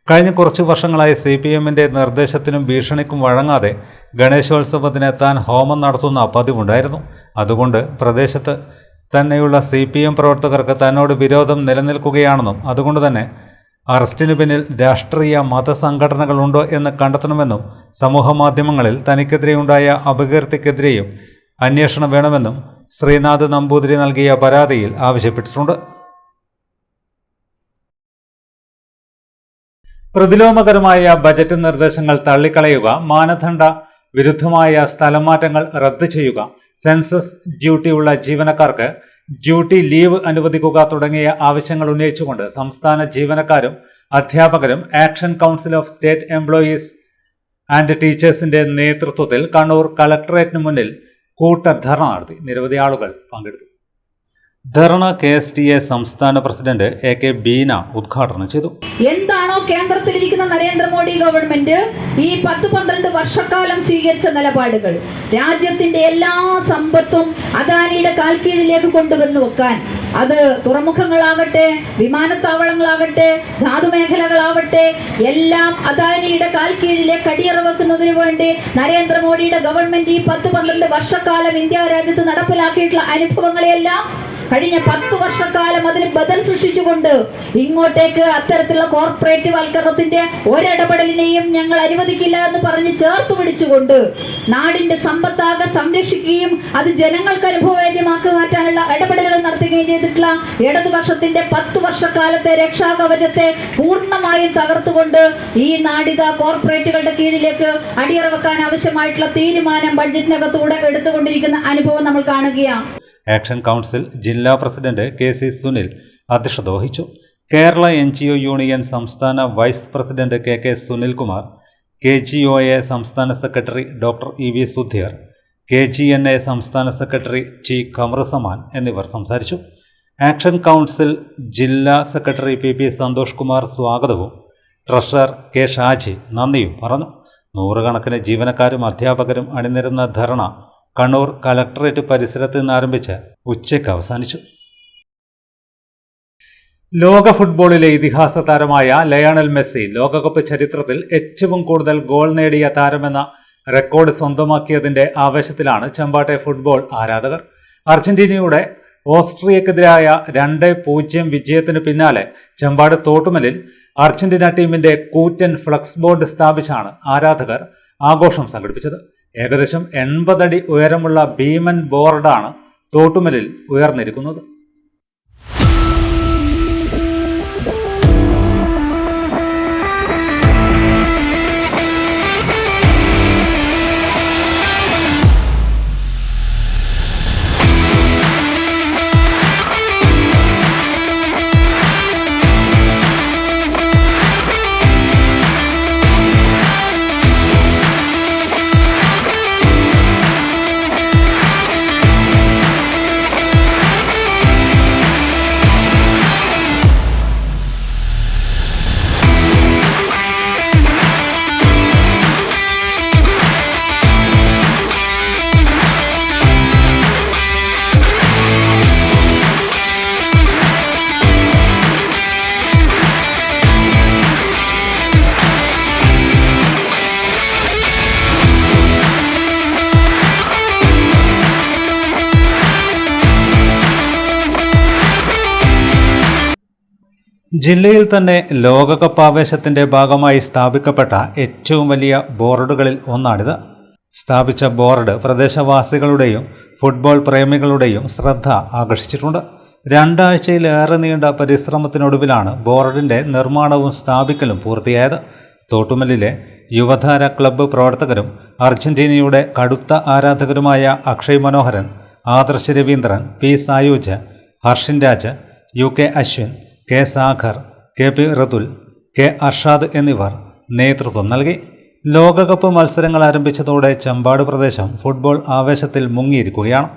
[SPEAKER 1] കഴിഞ്ഞ കുറച്ചു വർഷങ്ങളായി CPM-ന്റെ നിർദ്ദേശത്തിനും ഭീഷണിക്കും വഴങ്ങാതെ ഗണേശോത്സവത്തിന് താൻ ഹോമം നടത്തുന്ന പതിവുണ്ടായിരുന്നു. അതുകൊണ്ട് പ്രദേശത്ത് തന്നെയുള്ള CPM പ്രവർത്തകർക്ക് തന്നോട് വിരോധം നിലനിൽക്കുകയാണെന്നും അതുകൊണ്ട് തന്നെ അറസ്റ്റിന് പിന്നിൽ രാഷ്ട്രീയ മതസംഘടനകളുണ്ടോ എന്ന് കണ്ടെത്തണമെന്നും സമൂഹമാധ്യമങ്ങളിൽ തനിക്കെതിരെയുണ്ടായ അപകീർത്തിക്കെതിരെയും അന്വേഷണം വേണമെന്നും ശ്രീനാഥ് നമ്പൂതിരി നൽകിയ പരാതിയിൽ ആവശ്യപ്പെട്ടിട്ടുണ്ട്. പ്രതിലോമകരമായ ബജറ്റ് നിർദ്ദേശങ്ങൾ തള്ളിക്കളയുക, മാനദണ്ഡ വിരുദ്ധമായ സ്ഥലമാറ്റങ്ങൾ റദ്ദ് ചെയ്യുക, സെൻസസ് ഡ്യൂട്ടിയുള്ള ജീവനക്കാർക്ക് ഡ്യൂട്ടി ലീവ് അനുവദിക്കുക തുടങ്ങിയ ആവശ്യങ്ങൾ ഉന്നയിച്ചുകൊണ്ട് സംസ്ഥാന ജീവനക്കാരും അധ്യാപകരും action council of state employees and ടീച്ചേഴ്സിന്റെ നേതൃത്വത്തിൽ കണ്ണൂർ കളക്ടറേറ്റിന് മുന്നിൽ കൂട്ടധർണ നടത്തി. നിരവധി ആളുകൾ പങ്കെടുത്തു. ധർണ KSTA സംസ്ഥാന പ്രസിഡന്റ് AK ബീന ഉദ്ഘാടനം ചെയ്തു.
[SPEAKER 10] എന്താണോ കേന്ദ്രത്തിലിരിക്കുന്ന നരേന്ദ്രമോദി ഗവൺമെന്റ് ഈ 10-12 വർഷക്കാലം സ്വീകരിച്ച നിലപാടുകൾ, രാജ്യത്തിന്റെ എല്ലാ സമ്പത്തും അദാനിയുടെ കാൽക്കീഴിലേക്ക് കൊണ്ടുവന്നു വെക്കാൻ, അത് തുറമുഖങ്ങളാകട്ടെ, വിമാനത്താവളങ്ങളാകട്ടെ, ധാതുമേഖലകളാവട്ടെ, എല്ലാം അദാനിയുടെ കാൽക്കീഴിലേക്ക് അടിയറവെക്കുന്നതിന് വേണ്ടി നരേന്ദ്രമോദിയുടെ ഗവൺമെന്റ് ഈ 10-12 വർഷക്കാലം ഇന്ത്യ രാജ്യത്ത് നടപ്പിലാക്കിയിട്ടുള്ള അനുഭവങ്ങളെയെല്ലാം കഴിഞ്ഞ 10 വർഷക്കാലം അതിന് ബദൽ സൃഷ്ടിച്ചുകൊണ്ട് ഇങ്ങോട്ടേക്ക് അത്തരത്തിലുള്ള കോർപ്പറേറ്റ് വൽക്കരണത്തിന്റെ ഒരിടപെടലിനെയും ഞങ്ങൾ അനുവദിക്കില്ല എന്ന് പറഞ്ഞ് ചേർത്ത് പിടിച്ചുകൊണ്ട് നാടിന്റെ സമ്പത്താകെ സംരക്ഷിക്കുകയും അത് ജനങ്ങൾക്ക് അനുഭവവേദ്യമാക്കി മാറ്റാനുള്ള ഇടപെടലുകൾ നടത്തുകയും ചെയ്തിട്ടുള്ള ഇടതുപക്ഷത്തിന്റെ 10 വർഷക്കാലത്തെ രക്ഷാകവചത്തെ പൂർണ്ണമായും തകർത്തുകൊണ്ട് ഈ നാടിക കോർപ്പറേറ്റുകളുടെ കീഴിലേക്ക് അടിയറവെക്കാൻ ആവശ്യമായിട്ടുള്ള തീരുമാനം ബഡ്ജറ്റിനകത്തൂടെ എടുത്തുകൊണ്ടിരിക്കുന്ന അനുഭവം നമ്മൾ കാണുകയാണ്.
[SPEAKER 1] ആക്ഷൻ കൗൺസിൽ ജില്ലാ പ്രസിഡന്റ് KC സുനിൽ അധ്യക്ഷത വഹിച്ചു. കേരള NGO യൂണിയൻ സംസ്ഥാന vice president KK Sunilkumar, KGOA സംസ്ഥാന secretary doctor EV Sudheer, KGNA സംസ്ഥാന സെക്രട്ടറി T ഖമറുസമാൻ എന്നിവർ സംസാരിച്ചു. ആക്ഷൻ കൗൺസിൽ ജില്ലാ സെക്രട്ടറി PP സന്തോഷ് കുമാർ സ്വാഗതവും ട്രഷറർ K ഷാജി നന്ദിയും പറഞ്ഞു. നൂറുകണക്കിന് ജീവനക്കാരും അധ്യാപകരും അണിനിരുന്ന ധർണ കണ്ണൂർ കളക്ടറേറ്റ് പരിസരത്ത് നിന്ന് ആരംഭിച്ച് ഉച്ചയ്ക്ക് അവസാനിച്ചു. ലോക ഫുട്ബോളിലെ ഇതിഹാസ താരമായ ലയണൽ മെസ്സി ലോകകപ്പ് ചരിത്രത്തിൽ ഏറ്റവും കൂടുതൽ ഗോൾ നേടിയ താരമെന്ന റെക്കോർഡ് സ്വന്തമാക്കിയതിന്റെ ആവേശത്തിലാണ് ചെമ്പാട്ടെ ഫുട്ബോൾ ആരാധകർ. അർജന്റീനയുടെ ഓസ്ട്രിയക്കെതിരായ 2-0 വിജയത്തിന് പിന്നാലെ ചെമ്പാട് തോട്ടുമലിൽ അർജന്റീന ടീമിന്റെ കൂറ്റൻ ഫ്ലക്സ് ബോർഡ് സ്ഥാപിച്ചാണ് ആരാധകർ ആഘോഷം സംഘടിപ്പിച്ചത്. ഏകദേശം 80 അടി ഉയരമുള്ള ഭീമൻ ബോർഡാണ് തോട്ടുമലിൽ ഉയർന്നിരിക്കുന്നത്. ജില്ലയിൽ തന്നെ ലോകകപ്പ് ആവേശത്തിന്റെ ഭാഗമായി സ്ഥാപിക്കപ്പെട്ട ഏറ്റവും വലിയ ബോർഡുകളിൽ ഒന്നാണിത്. സ്ഥാപിച്ച ബോർഡ് പ്രദേശവാസികളുടെയും ഫുട്ബോൾ പ്രേമികളുടെയും ശ്രദ്ധ ആകർഷിച്ചിട്ടുണ്ട്. 2 ആഴ്ചയിലേറെ നീണ്ട പരിശ്രമത്തിനൊടുവിലാണ് ബോർഡിന്റെ നിർമ്മാണവും സ്ഥാപിക്കലും പൂർത്തിയായത്. തോട്ടുമലിലെ യുവധാര ക്ലബ്ബ് പ്രവർത്തകരും അർജന്റീനയുടെ കടുത്ത ആരാധകരുമായ Akshay Manoharan, Adarsh Raveendran, P Sayuj, Harshin Raj, UK Ashwin, K Sakhar, KP Rithul, K Arshad എന്നിവർ നേതൃത്വം നൽകി. ലോകകപ്പ് മത്സരങ്ങൾ ആരംഭിച്ചതോടെ ചെമ്പാട് പ്രദേശം ഫുട്ബോൾ ആവേശത്തിൽ മുങ്ങിയിരിക്കുകയാണ്.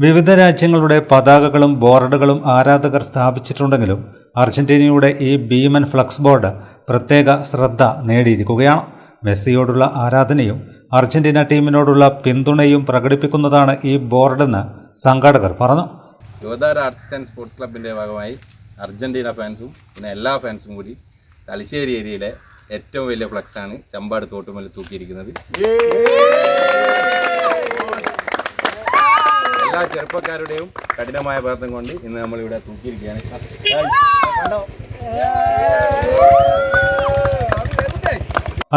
[SPEAKER 1] വിവിധ രാജ്യങ്ങളുടെ പതാകകളും ബോർഡുകളും ആരാധകർ സ്ഥാപിച്ചിട്ടുണ്ടെങ്കിലും അർജന്റീനയുടെ ഈ ഭീമൻ ഫ്ലക്സ് ബോർഡ് പ്രത്യേക ശ്രദ്ധ നേടിയിരിക്കുകയാണ്. മെസ്സിയോടുള്ള ആരാധനയും അർജന്റീന ടീമിനോടുള്ള പിന്തുണയും പ്രകടിപ്പിക്കുന്നതാണ് ഈ ബോർഡെന്ന് സംഘാടകർ പറഞ്ഞു.
[SPEAKER 11] യുവതാര ആർട്സ് ആൻഡ് സ്പോർട്സ് ക്ലബിൻ്റെ ഭാഗമായി അർജന്റീന ഫാൻസും പിന്നെ എല്ലാ ഫാൻസും കൂടി തലശ്ശേരി ഏരിയയിലെ ഏറ്റവും വലിയ ഫ്ലക്സാണ് ചെമ്പാട് തോട്ടുമലിൽ തൂക്കിയിരിക്കുന്നത്. എല്ലാ ചെറുപ്പക്കാരുടെയും കഠിനമായ പ്രയത്നം കൊണ്ട് ഇന്ന് നമ്മളിവിടെ തൂക്കിയിരിക്കുകയാണ്.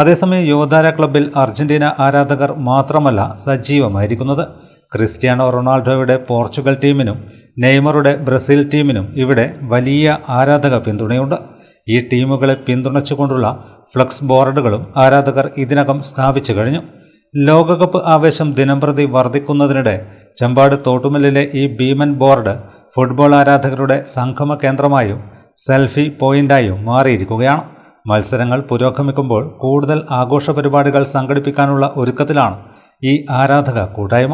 [SPEAKER 1] അതേസമയം യുവതാര ക്ലബ്ബിൽ അർജന്റീന ആരാധകർ മാത്രമല്ല സജീവമായിരിക്കുന്നത്. ക്രിസ്ത്യാനോ റൊണാൾഡോയുടെ പോർച്ചുഗൽ ടീമിനും നെയ്മറുടെ ബ്രസീൽ ടീമിനും ഇവിടെ വലിയ ആരാധക പിന്തുണയുണ്ട്. ഈ ടീമുകളെ പിന്തുണച്ചുകൊണ്ടുള്ള ഫ്ലക്സ് ബോർഡുകളും ആരാധകർ ഇതിനകം സ്ഥാപിച്ചു കഴിഞ്ഞു. ലോകകപ്പ് ആവേശം ദിനംപ്രതി വർദ്ധിക്കുന്നതിനിടെ ചെമ്പാട് തോട്ടുമലിലെ ഈ ഭീമൻ ബോർഡ് ഫുട്ബോൾ ആരാധകരുടെ സംഗമ കേന്ദ്രമായും സെൽഫി പോയിന്റായും മാറിയിരിക്കുകയാണ്. മത്സരങ്ങൾ പുരോഗമിക്കുമ്പോൾ കൂടുതൽ ആഘോഷ പരിപാടികൾ സംഘടിപ്പിക്കാനുള്ള ഒരുക്കത്തിലാണ് ഈ ആരാധക കൂട്ടായ്മ.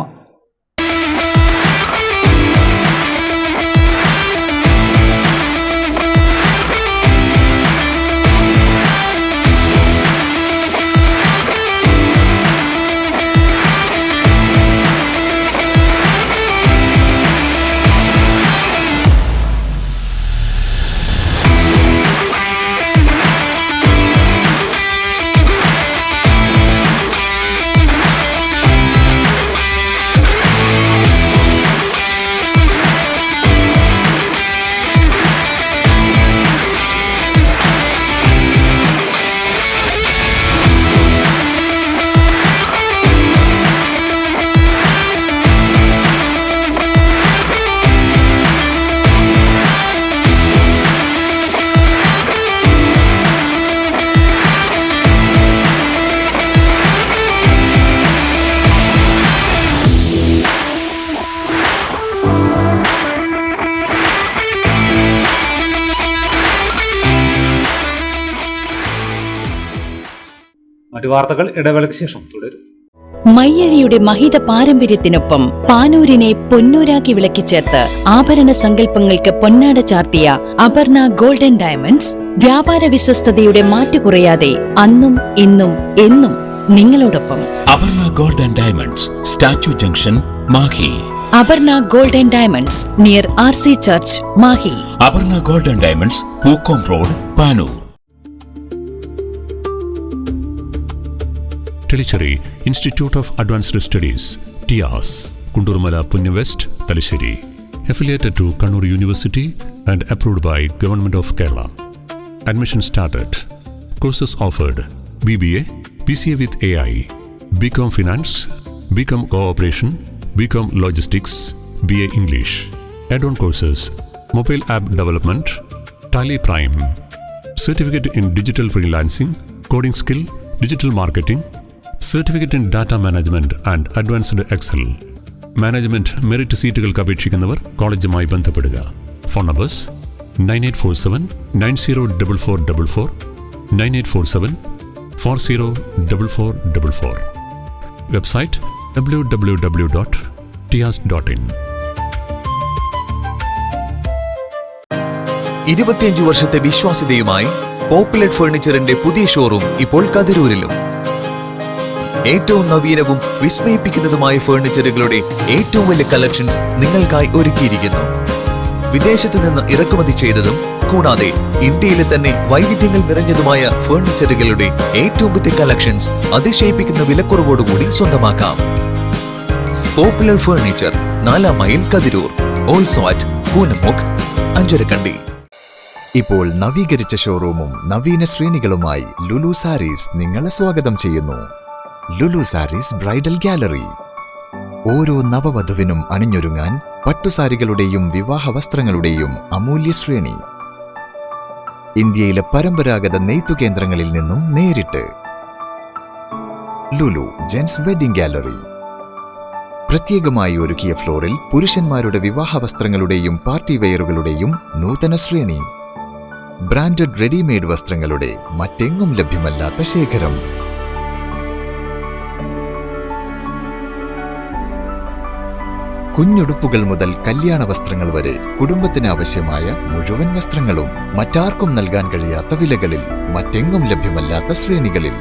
[SPEAKER 1] മറ്റു വാർത്തകൾ ഇടവേളയ്ക്ക് ശേഷം തുടരും.
[SPEAKER 12] മയ്യഴിയുടെ മഹിത പാരമ്പര്യത്തിനൊപ്പം പാനൂരിനെ പൊന്നൂരാക്കി വിളക്കിച്ചേർത്ത് ആഭരണ സങ്കല്പങ്ങൾക്ക് പൊന്നാട ചാർത്തിയ അപർണ ഗോൾഡൻ ഡയമണ്ട്സ് വ്യാപാര വിശ്വസ്തയുടെ മാറ്റുകുറയാതെ അന്നും ഇന്നും എന്നും നിങ്ങളോടൊപ്പം.
[SPEAKER 13] Aparna golden diamonds, statue junction, Mahe.
[SPEAKER 12] Aparna golden diamonds near RC church, Mahe.
[SPEAKER 13] Aparna golden diamonds, Pookkom road, Panoor. Telicherry Institute of Advanced Studies, TIAS, Kundurmala Punya West, Telicherry. Affiliated to Kannur University and approved by Government of Kerala. Admission started. Courses offered: BBA, PCA with AI, BCom Finance, BCom Cooperation, BCom Logistics, BA English. Add-on courses: Mobile App Development, Tally Prime, Certificate in Digital Freelancing, Coding Skill, Digital Marketing, Certificate in Data Management and Advanced Excel. Management merit സീറ്റുകൾക്ക് അപേക്ഷിക്കുന്നവർ കോളേജുമായി ബന്ധപ്പെടുക. Phone numbers 9847-904444, 9847-404444. Website www.tias.in.
[SPEAKER 14] 25 വർഷത്തെ വിശ്വാസ്യതയുമായി പോപ്പുലർ ഫർണിച്ചറിന്റെ പുതിയ ഷോറൂം ഇപ്പോൾ കതിരൂരിലും. ഏറ്റവും നവീനവും വിസ്മയിപ്പിക്കുന്നതുമായ ഫർണിച്ചറുകളുടെ ഏറ്റവും വലിയ കളക്ഷൻസ് നിങ്ങൾക്കായി ഒരുക്കിയിരിക്കുന്നു. വിദേശത്തു നിന്ന് ഇറക്കുമതി ചെയ്തതും കൂടാതെ ഇന്ത്യയിലെ തന്നെ വൈവിധ്യങ്ങൾ നിറഞ്ഞതുമായ ഫർണിച്ചറുകളുടെ ഏറ്റവും പുതിയ കളക്ഷൻസ് അതിശയിപ്പിക്കുന്ന വിലക്കുറവോടുകൂടി സ്വന്തമാക്കാം. Popular furniture, 4 mile, Kathirur. Also at Koonamukku, Ancharakandy. ഇപ്പോൾ നവീകരിച്ച ഷോറൂമും നവീന ശ്രേണികളുമായി ലുലു സാരീസ് നിങ്ങളെ സ്വാഗതം ചെയ്യുന്നു. Lulu Sarees bridal gallery. ഓരോ നവവധുവിനും അണിഞ്ഞൊരുങ്ങാൻ പട്ടുസാരികളുടെയും വിവാഹ വസ്ത്രങ്ങളുടെയും അമൂല്യ ശ്രേണി. ഇന്ത്യയിലെ പരമ്പരാഗത നെയ്ത്തു കേന്ദ്രങ്ങളിൽ നിന്നും നേരിട്ട്. Lulu gents wedding gallery. പ്രത്യേകമായി ഒരുക്കിയ ഫ്ലോറിൽ പുരുഷന്മാരുടെ വിവാഹ വസ്ത്രങ്ങളുടെയും പാർട്ടി വെയറുകളുടെയും നൂതന ശ്രേണി. ബ്രാൻഡഡ് റെഡിമെയ്ഡ് വസ്ത്രങ്ങളുടെ മറ്റെങ്ങും ലഭ്യമല്ലാത്ത ശേഖരം. കുഞ്ഞുടുപ്പുകൾ മുതൽ കല്യാണ വസ്ത്രങ്ങൾ വരെ കുടുംബത്തിന് ആവശ്യമായ മുഴുവൻ വസ്ത്രങ്ങളും മറ്റാർക്കും നൽകാൻ കഴിയാത്ത വിലകളിൽ, മറ്റെങ്ങും ലഭ്യമല്ലാത്ത ശ്രേണികളിൽ.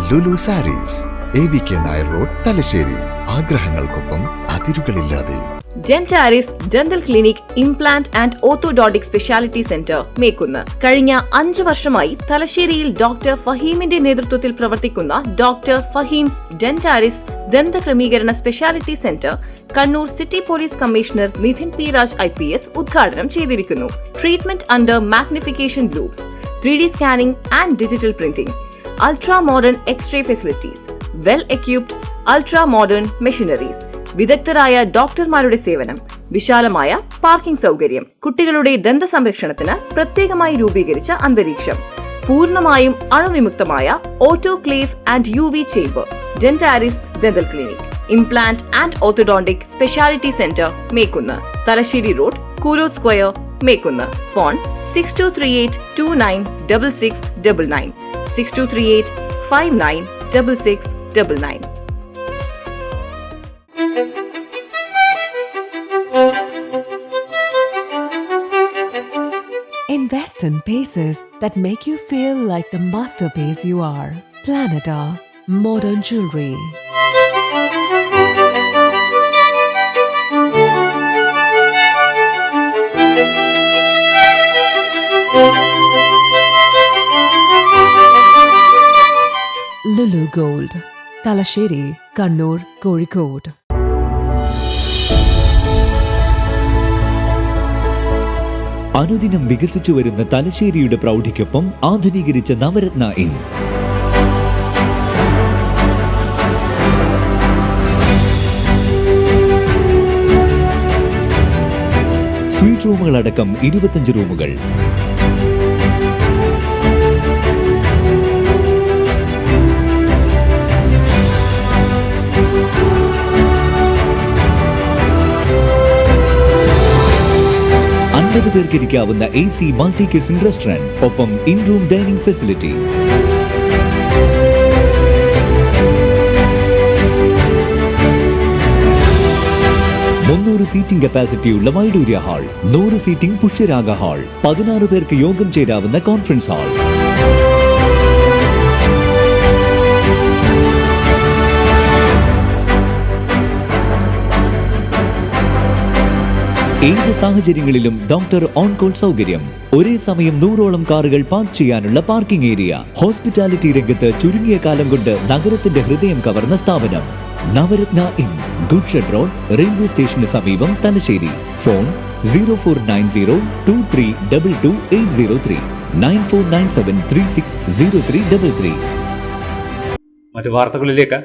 [SPEAKER 14] Lulu sarees, AVK Nair road, Thalassery. ആഗ്രഹങ്ങൾക്കൊപ്പം അതിരുകളില്ലാതെ.
[SPEAKER 15] Dentaris dental clinic, implant and orthodontic speciality centre, Mekkunnu. കഴിഞ്ഞ 5 വർഷമായി തലശ്ശേരിയിൽ ഡോക്ടർ ഫഹീമിന്റെ നേതൃത്വത്തിൽ പ്രവർത്തിക്കുന്ന ഡോക്ടർ ഫഹീംസ് ഡെന്റാരിസ് ദന്തക്രമീകരണ speciality centre Kannur city police commissioner Nidhin P Raj IPS ഉദ്ഘാടനം ചെയ്തിരിക്കുന്നു. Treatment under magnification loupes, 3D scanning and digital printing, ultra modern X-ray facilities, well equipped ultra modern machineries, വിദഗ്ധരായ ഡോക്ടർമാരുടെ സേവനം, വിശാലമായ പാർക്കിംഗ് സൗകര്യം, കുട്ടികളുടെ ദന്ത സംരക്ഷണത്തിന് പ്രത്യേകമായി രൂപീകരിച്ച അന്തരീക്ഷം, പൂർണ്ണമായും അണുവിമുക്തമായ autoclave and UV chamber. Dentaris dental clinic, implant and orthodontic speciality centre, Mekkunnu. Thalassery road, കൂരോ square, Mekkunnu. Phone 6238296699, 6238596699.
[SPEAKER 16] Invest in pieces that make you feel like the masterpiece you are. Planeta Modern Jewelry. Lulu Gold, Talasheri, Kannur, Kozhikode.
[SPEAKER 17] അനുദിനം വികസിച്ചു വരുന്ന തലശ്ശേരിയുടെ പ്രൗഢിക്കൊപ്പം ആധുനീകരിച്ച നവരത്ന ഇൻ. സ്വീറ്റ് റൂമുകളടക്കം 25 റൂമുകൾ. പേർക്ക് ഇരിക്കാവുന്ന AC മൾട്ടി കിച്ചൺ റെസ്റ്റോറന്റ്, ഒപ്പം in room dining facility. Seating കപ്പാസിറ്റിയുള്ള Vaidurya hall, 100 seating Pushyaraga hall, 16 പേർക്ക് യോഗം ചേരാവുന്ന കോൺഫറൻസ് ഹാൾ. ഏത് സാഹചര്യങ്ങളിലും ഡോക്ടർ ഓൺ കോൾ സൗകര്യം, ഒരേ സമയം 100ഓളം കാറുകൾ പാർക്ക് ചെയ്യാനുള്ള പാർക്കിംഗ് ഏരിയ, ഹോസ്പിറ്റാലിറ്റി രംഗത്ത് ചുരുങ്ങിയ കാലം കൊണ്ട് നഗരത്തിന്റെ ഹൃദയം കവർന്ന സ്ഥാപനം Navaratna inn, good shed road, railway സ്റ്റേഷന് സമീപം, തലശ്ശേരി. ഫോൺ 049023228803 9497360333.
[SPEAKER 1] മറ്റു വാർത്തകളിലേക്ക്.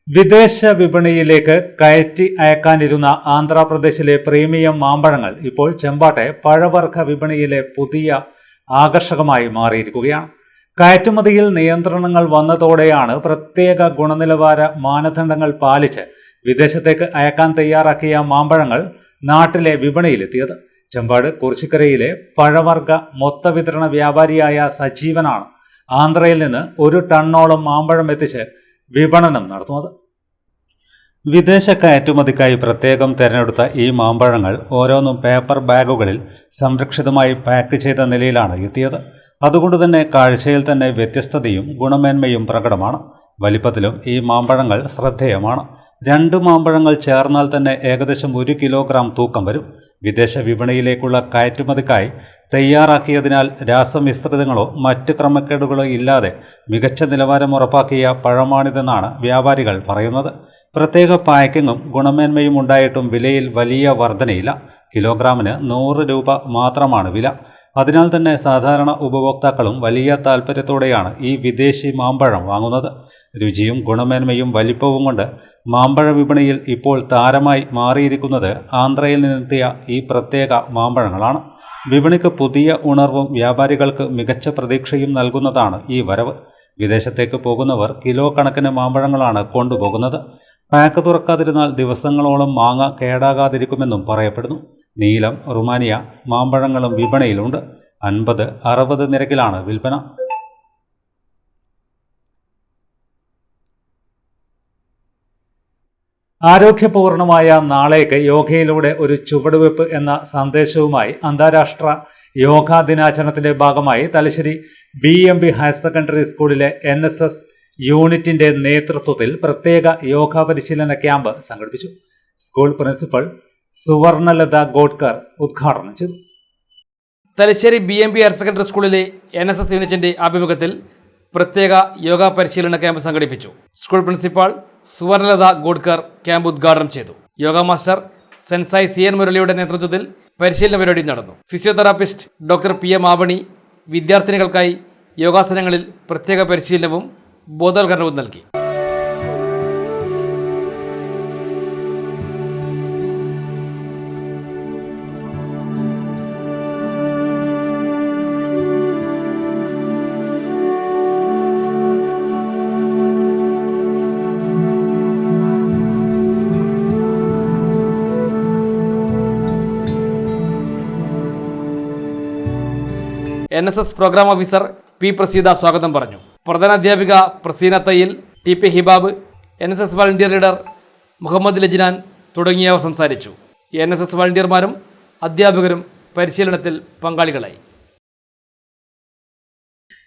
[SPEAKER 1] വിദേശ വിപണിയിലേക്ക് കയറ്റി അയക്കാനിരുന്ന ആന്ധ്രാപ്രദേശിലെ പ്രീമിയം മാമ്പഴങ്ങൾ ഇപ്പോൾ ചെമ്പാട്ടെ പഴവർഗ്ഗ വിപണിയിലെ പുതിയ ആകർഷകമായി മാറിയിരിക്കുകയാണ്. കയറ്റുമതിയിൽ നിയന്ത്രണങ്ങൾ വന്നതോടെയാണ് പ്രത്യേക ഗുണനിലവാര മാനദണ്ഡങ്ങൾ പാലിച്ച് വിദേശത്തേക്ക് അയക്കാൻ തയ്യാറാക്കിയ മാമ്പഴങ്ങൾ നാട്ടിലെ വിപണിയിലെത്തിയത്. ചെമ്പാട് കുറിച്ചിക്കരയിലെ പഴവർഗ്ഗ മൊത്തവിതരണ വ്യാപാരിയായ സജീവനാണ് ആന്ധ്രയിൽ നിന്ന് 1 ടണ്ണോളം മാമ്പഴം എത്തിച്ച് വിപണനം നടത്തുന്നത്. വിദേശ കയറ്റുമതിക്കായി പ്രത്യേകം തിരഞ്ഞെടുത്ത ഈ മാമ്പഴങ്ങൾ ഓരോന്നും പേപ്പർ ബാഗുകളിൽ സംരക്ഷിതമായി പാക്ക് ചെയ്ത നിലയിലാണ് എത്തിയത്. അതുകൊണ്ട് തന്നെ കാഴ്ചയിൽ തന്നെ വ്യത്യസ്തതയും ഗുണമേന്മയും പ്രകടമാണ്. വലിപ്പത്തിലും ഈ മാമ്പഴങ്ങൾ ശ്രദ്ധേയമാണ്. 2 മാമ്പഴങ്ങൾ ചേർന്നാൽ തന്നെ ഏകദേശം 1 കിലോഗ്രാം തൂക്കം വരും. വിദേശ വിപണിയിലേക്കുള്ള കയറ്റുമതിക്കായി തയ്യാറാക്കിയതിനാൽ രാസമിശ്രിതങ്ങളോ മറ്റ് ക്രമക്കേടുകളോ ഇല്ലാതെ മികച്ച നിലവാരം ഉറപ്പാക്കിയ പഴമാണിതെന്നാണ് വ്യാപാരികൾ പറയുന്നത്. പ്രത്യേക പാക്കിങ്ങും ഗുണമേന്മയും ഉണ്ടായിട്ടും വിലയിൽ വലിയ വർധനയില്ല. കിലോഗ്രാമിന് 100 രൂപ മാത്രമാണ് വില. അതിനാൽ തന്നെ സാധാരണ ഉപഭോക്താക്കളും വലിയ താൽപ്പര്യത്തോടെയാണ് ഈ വിദേശി മാമ്പഴം വാങ്ങുന്നത്. രുചിയും ഗുണമേന്മയും വലിപ്പവും കൊണ്ട് മാമ്പഴ വിപണിയിൽ ഇപ്പോൾ താരമായി മാറിയിരിക്കുന്നത് ആന്ധ്രയിൽ നിന്നെത്തിയ ഈ പ്രത്യേക മാമ്പഴങ്ങളാണ്. വിപണിക്ക് പുതിയ ഉണർവും വ്യാപാരികൾക്ക് മികച്ച പ്രതീക്ഷയും നൽകുന്നതാണ് ഈ വരവ്. വിദേശത്തേക്ക് പോകുന്നവർ കിലോ കണക്കിന് മാമ്പഴങ്ങളാണ് കൊണ്ടുപോകുന്നത്. പാക്ക് തുറക്കാതിരുന്നാൽ ദിവസങ്ങളോളം മാങ്ങ കേടാകാതിരിക്കുമെന്നും പറയപ്പെടുന്നു. നീലം, റുമാനിയ മാമ്പഴങ്ങളും വിപണിയിലുണ്ട്. 50-60 നിരക്കിലാണ് വിൽപ്പന. ആരോഗ്യപൂർണമായ നാളേക്ക് യോഗയിലൂടെ ഒരു ചുവടുവെപ്പ് എന്ന സന്ദേശവുമായി അന്താരാഷ്ട്ര യോഗാ ദിനാചരണത്തിന്റെ ഭാഗമായി തലശ്ശേരി BMB ഹയർ സെക്കൻഡറി സ്കൂളിലെ NSS യൂണിറ്റിന്റെ നേതൃത്വത്തിൽ പ്രത്യേക യോഗാ പരിശീലന ക്യാമ്പ് സംഘടിപ്പിച്ചു. സ്കൂൾ പ്രിൻസിപ്പൽ സുവർണലത ഗോഡ്കർ ഉദ്ഘാടനം ചെയ്തു.
[SPEAKER 2] തലശ്ശേരി BMB ഹയർ സെക്കൻഡറി സ്കൂളിലെ NSS യൂണിറ്റിന്റെ ആഭിമുഖ്യത്തിൽ പ്രത്യേക യോഗ പരിശീലന ക്യാമ്പ് സംഘടിപ്പിച്ചു. സ്കൂൾ പ്രിൻസിപ്പാൾ സുവർണലത ഗോഡ്കർ ക്യാമ്പ് ഉദ്ഘാടനം ചെയ്തു. യോഗ മാസ്റ്റർ സെൻസായി CN മുരളിയുടെ നേതൃത്വത്തിൽ പരിശീലന പരിപാടി നടന്നു. ഫിസിയോതെറാപ്പിസ്റ്റ് ഡോക്ടർ PM ആവണി വിദ്യാർത്ഥിനികൾക്കായി യോഗാസനങ്ങളിൽ പ്രത്യേക പരിശീലനവും ബോധവൽക്കരണവും നൽകി. NSS programme officer P. Praseetha സ്വാഗതം പറഞ്ഞു. പ്രധാനാധ്യാപിക Praseena Thayyil, TP Hibab, NSS volunteer leader Muhammad Lajnan തുടങ്ങിയവർ സംസാരിച്ചു. NSS വളണ്ടിയർമാരും അധ്യാപകരും പരിശീലനത്തിൽ പങ്കാളികളായി.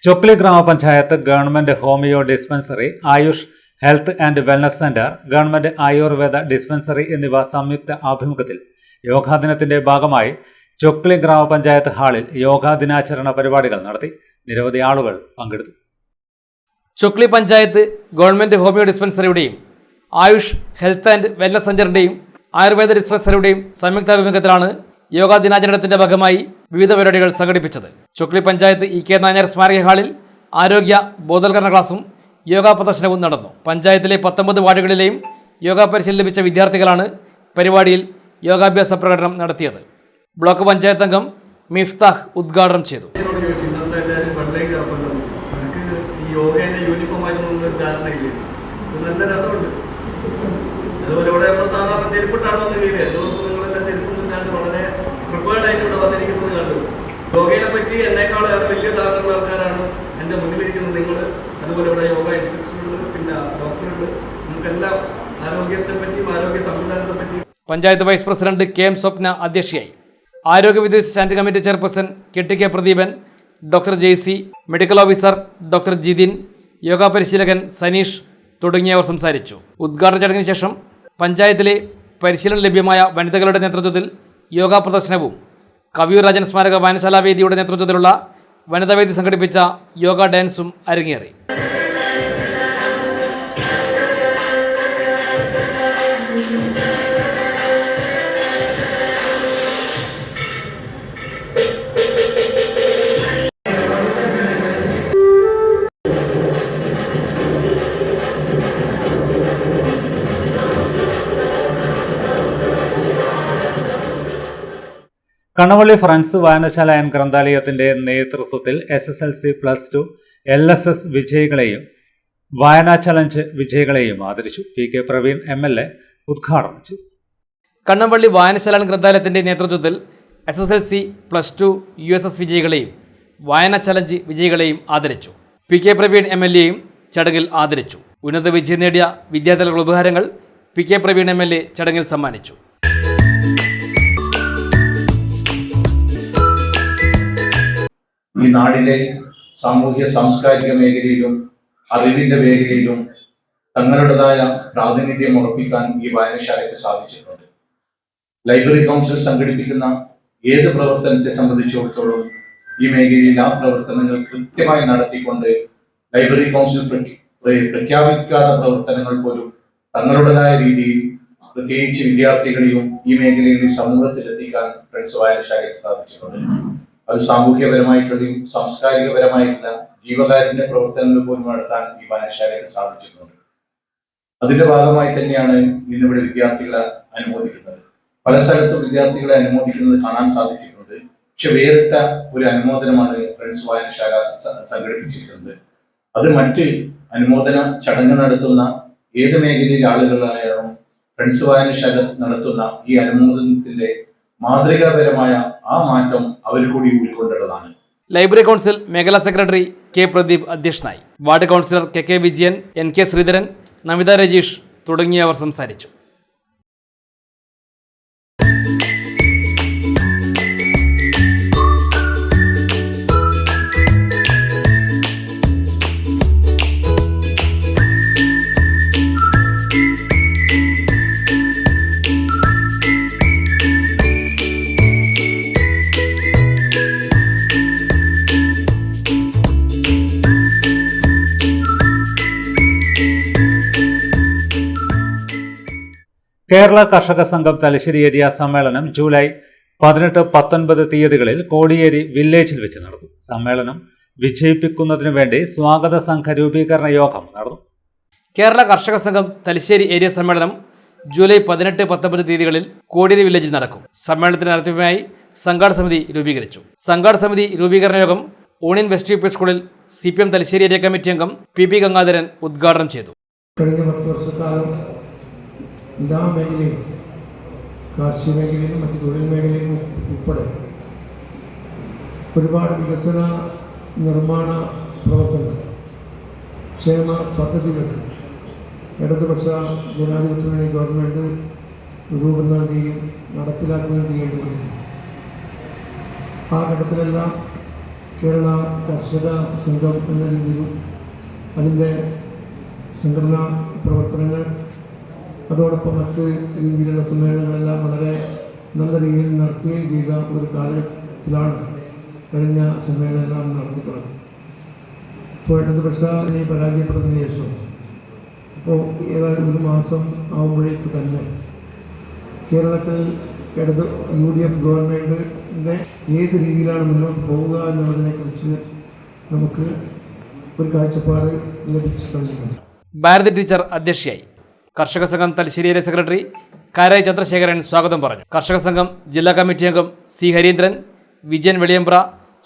[SPEAKER 1] ചൊക്ലി ഗ്രാമപഞ്ചായത്ത് government homeo dispensary, Ayush health and wellness centre, government Ayurveda dispensary എന്നിവ സംയുക്ത ആഭിമുഖ്യത്തിൽ യോഗാ ദിനത്തിന്റെ ഭാഗമായി ചൊക്ലി ഗ്രാമപഞ്ചായത്ത് ഹാളിൽ യോഗാ ദിനാചരണ പരിപാടികൾ നടത്തി. നിരവധി ആളുകൾ പങ്കെടുത്തു.
[SPEAKER 2] ചൊക്ലി പഞ്ചായത്ത് ഗവൺമെന്റ് ഹോമിയോ ഡിസ്പെൻസറിയുടെയും ആയുഷ് ഹെൽത്ത് ആൻഡ് വെൽനസ് സെന്ററിന്റെയും ആയുർവേദ ഡിസ്പെൻസറിയുടെയും സംയുക്താഭിമുഖ്യത്തിലാണ് യോഗാ ദിനാചരണത്തിന്റെ ഭാഗമായി വിവിധ പരിപാടികൾ സംഘടിപ്പിച്ചത്. ചൊക്ലി പഞ്ചായത്ത് EK നായർ സ്മാരക ഹാളിൽ ആരോഗ്യ ബോധവൽക്കരണ ക്ലാസും യോഗാ പ്രദർശനവും നടന്നു. പഞ്ചായത്തിലെ 19 വാർഡുകളിലെയും യോഗാ പരിശീലനം ലഭിച്ച വിദ്യാർത്ഥികളാണ് പരിപാടിയിൽ യോഗാഭ്യാസ പ്രകടനം നടത്തിയത്. ബ്ലോക്ക് പഞ്ചായത്ത് അംഗം മിഫ്താഹ് ഉദ്ഘാടനം ചെയ്തു.
[SPEAKER 18] യോഗയെ പറ്റി എന്നെക്കാളേറെ വലിയ ധാരണ ആൾക്കാരാണ് എൻ്റെ മുന്നിലിരിക്കുന്നത് നിങ്ങൾ. അതുപോലെ ഇവിടെ യോഗ ഇൻസ്ട്രക്ടറുണ്ട്, പിന്നെ ഡോക്ടറുണ്ട്. നമുക്കെല്ലാം ആരോഗ്യത്തെ പറ്റിയും ആരോഗ്യ സംവിധാനത്തെ പറ്റിയും.
[SPEAKER 2] പഞ്ചായത്ത് വൈസ് പ്രസിഡന്റ് KM സ്വപ്ന അധ്യക്ഷയായി. ആരോഗ്യ വിദ്യാഭ്യാസ standing committee chairperson KTK Pradeepan, doctor JC, medical officer doctor Jithin, yoga പരിശീലകൻ സനീഷ് തുടങ്ങിയവർ സംസാരിച്ചു. ഉദ്ഘാടന ചടങ്ങിന് ശേഷം പഞ്ചായത്തിലെ പരിശീലനം ലഭ്യമായ വനിതകളുടെ നേതൃത്വത്തിൽ യോഗ പ്രദർശനവും കവിയൂർ രാജൻ സ്മാരക വായനശാല വേദിയുടെ നേതൃത്വത്തിലുള്ള വനിതാവേദി സംഘടിപ്പിച്ച യോഗ ഡാൻസും അരങ്ങേറി.
[SPEAKER 1] കണവള്ളി ഫ്രണ്ട്സ് വായനശാല ആൻഡ് ഗ്രന്ഥാലയത്തിന്റെ നേതൃത്വത്തിൽ SSLC +2 LSS വിജയികളെയും വായനാ ചലഞ്ച് വിജയികളെയും ആദരിച്ചു. PK പ്രവീൺ MLA ഉദ്ഘാടനം ചെയ്തു.
[SPEAKER 2] കണ്ണമ്പള്ളി വായനശാല ആൻഡ് ഗ്രന്ഥാലയത്തിന്റെ നേതൃത്വത്തിൽ SSLC +2 USS വിജയികളെയും വായനാ ചലഞ്ച് വിജയികളെയും ആദരിച്ചു. PK പ്രവീൺ MLAയും ചടങ്ങിൽ ആദരിച്ചു. ഉന്നത വിജയം നേടിയ വിദ്യാർത്ഥികളുടെ ഉപഹാരങ്ങൾ PK പ്രവീൺ MLA ചടങ്ങിൽ സമ്മാനിച്ചു.
[SPEAKER 19] ഈ നാടിലെ സാമൂഹ്യ സാംസ്കാരിക മേഖലയിലും അറിവിന്റെ മേഖലയിലും തങ്ങളുടേതായ പ്രാതിനിധ്യം ഉറപ്പിക്കാൻ ഈ വായനശാലയ്ക്ക് സാധിച്ചിട്ടുണ്ട്. ലൈബ്രറി കൗൺസിൽ സംഘടിപ്പിക്കുന്ന ഏത് പ്രവർത്തനത്തെ സംബന്ധിച്ചിടത്തോളം ഈ മേഖലയിൽ ആ പ്രവർത്തനങ്ങൾ കൃത്യമായി നടത്തിക്കൊണ്ട് ലൈബ്രറി കൗൺസിൽ പ്രഖ്യാപിക്കാത്ത പ്രവർത്തനങ്ങൾ പോലും തങ്ങളുടേതായ രീതിയിൽ പ്രത്യേകിച്ച് വിദ്യാർത്ഥികളെയും ഈ മേഖലയിൽ സമൂഹത്തിലെത്തിക്കാൻ ഫ്രണ്ട്സ് വായനശാലയ്ക്ക് സാധിച്ചിട്ടുണ്ട്. അത് സാമൂഹ്യപരമായിട്ടുള്ളതും സാംസ്കാരികപരമായിട്ടുള്ള ജീവകാരുണ്യ പ്രവർത്തനങ്ങൾ പോലും നടത്താൻ ഈ വായനശാലയ്ക്ക് സാധിച്ചിട്ടുണ്ട്. അതിന്റെ ഭാഗമായി തന്നെയാണ് ഇന്നിവിടെ വിദ്യാർത്ഥികളെ അനുമോദിക്കുന്നത്. പല സ്ഥലത്തും വിദ്യാർത്ഥികളെ അനുമോദിക്കുന്നത് കാണാൻ സാധിച്ചിട്ടുണ്ട്. പക്ഷെ വേറിട്ട ഒരു അനുമോദനമാണ് ഫ്രണ്ട്സ് വായനശാല സംഘടിപ്പിച്ചിരിക്കുന്നത്. അത് മറ്റ് അനുമോദന ചടങ്ങ് നടത്തുന്ന ഏത് മേഖലയിലെ ആളുകളായാലും ഫ്രണ്ട്സ് വായനശാല നടത്തുന്ന ഈ അനുമോദനത്തിന്റെ മാതൃകാപരമായ ആ മാറ്റം അവർ കൂടി ഉൾക്കൊണ്ടതാണ്.
[SPEAKER 2] ലൈബ്രറി കൗൺസിൽ മേഖലാ സെക്രട്ടറി K പ്രദീപ് അധ്യക്ഷനായി. Ward councillor KK Vijayan, NK Sreedharan, Namitha Rajeesh തുടങ്ങിയവർ സംസാരിച്ചു.
[SPEAKER 1] കേരള കർഷക സംഘം തലശ്ശേരി ഏരിയ സമ്മേളനം ജൂലൈ 18-19 തീയതികളിൽ കോടിയേരി വില്ലേജിൽ വെച്ച് നടന്നു. സമ്മേളനം വിജയിപ്പിക്കുന്നതിനു വേണ്ടി സ്വാഗത സംഘ രൂപീകരണ യോഗം നടന്നു.
[SPEAKER 2] കേരള കർഷക സംഘം തലശ്ശേരി ഏരിയ സമ്മേളനം ജൂലൈ 18-19 തീയതികളിൽ കോടിയേരി വില്ലേജിൽ നടക്കും. സമ്മേളനത്തിന് നടത്തിപ്പിനായി സംഘാട സമിതി രൂപീകരിച്ചു. സംഘാട സമിതി രൂപീകരണ യോഗം ഓണിയൻ വെസ്റ്റ് UP സ്കൂളിൽ CPM തലശ്ശേരി ഏരിയ കമ്മിറ്റി അംഗം PP ഗംഗാധരൻ ഉദ്ഘാടനം ചെയ്തു.
[SPEAKER 20] കഴിഞ്ഞ 10 വർഷക്കാലം എല്ലാ മേഖലയിലും, കാർഷിക മേഖലയിലും മറ്റ് തൊഴിൽ മേഖലയിലും ഉൾപ്പെടെ ഒരുപാട് വികസന നിർമ്മാണ പ്രവർത്തനങ്ങൾ, ക്ഷേമ പദ്ധതികൾ ഇടതുപക്ഷ ജനാധിപത്യ മുന്നണി ഗവൺമെൻറ് രൂപം നൽകുകയും നടപ്പിലാക്കുകയും ചെയ്യേണ്ടതുണ്ട്. ആ ഘട്ടത്തിലെല്ലാം കേരള കർഷക സംഘം എന്ന രീതിയിലും അതിൻ്റെ സംഘടനാ പ്രവർത്തനങ്ങൾ, അതോടൊപ്പം മറ്റ് രീതിയിലുള്ള സമ്മേളനങ്ങളെല്ലാം വളരെ നല്ല രീതിയിൽ നടത്തുകയും ചെയ്ത ഒരു കാലഘട്ടത്തിലാണ് കഴിഞ്ഞ സമ്മേളനം നടന്നിട്ടുള്ളത്. ഇപ്പോൾ ഇടതുപക്ഷനെ പരാജയപ്പെട്ടതിന് ശേഷം ഇപ്പോൾ ഏതായാലും 1 മാസം ആകുമ്പോഴേക്ക് തന്നെ കേരളത്തിൽ UDF ഗവൺമെൻറ്റിൻ്റെ ഏത് രീതിയിലാണ് മുന്നോട്ട് പോവുക എന്നുള്ളതിനെക്കുറിച്ച് നമുക്ക് ഒരു കാഴ്ചപ്പാട് ലഭിച്ചു കഴിഞ്ഞിട്ടുണ്ട്.
[SPEAKER 2] ഭാരതി ടീച്ചർ അധ്യക്ഷയായി. കർഷക സംഘം തലശ്ശേരി ഏരിയ സെക്രട്ടറി കാരായി ചന്ദ്രശേഖരൻ സ്വാഗതം പറഞ്ഞു. കർഷക സംഘം ജില്ലാ കമ്മിറ്റി അംഗം C ഹരീന്ദ്രൻ, വിജയൻ വെളിയമ്പ്ര,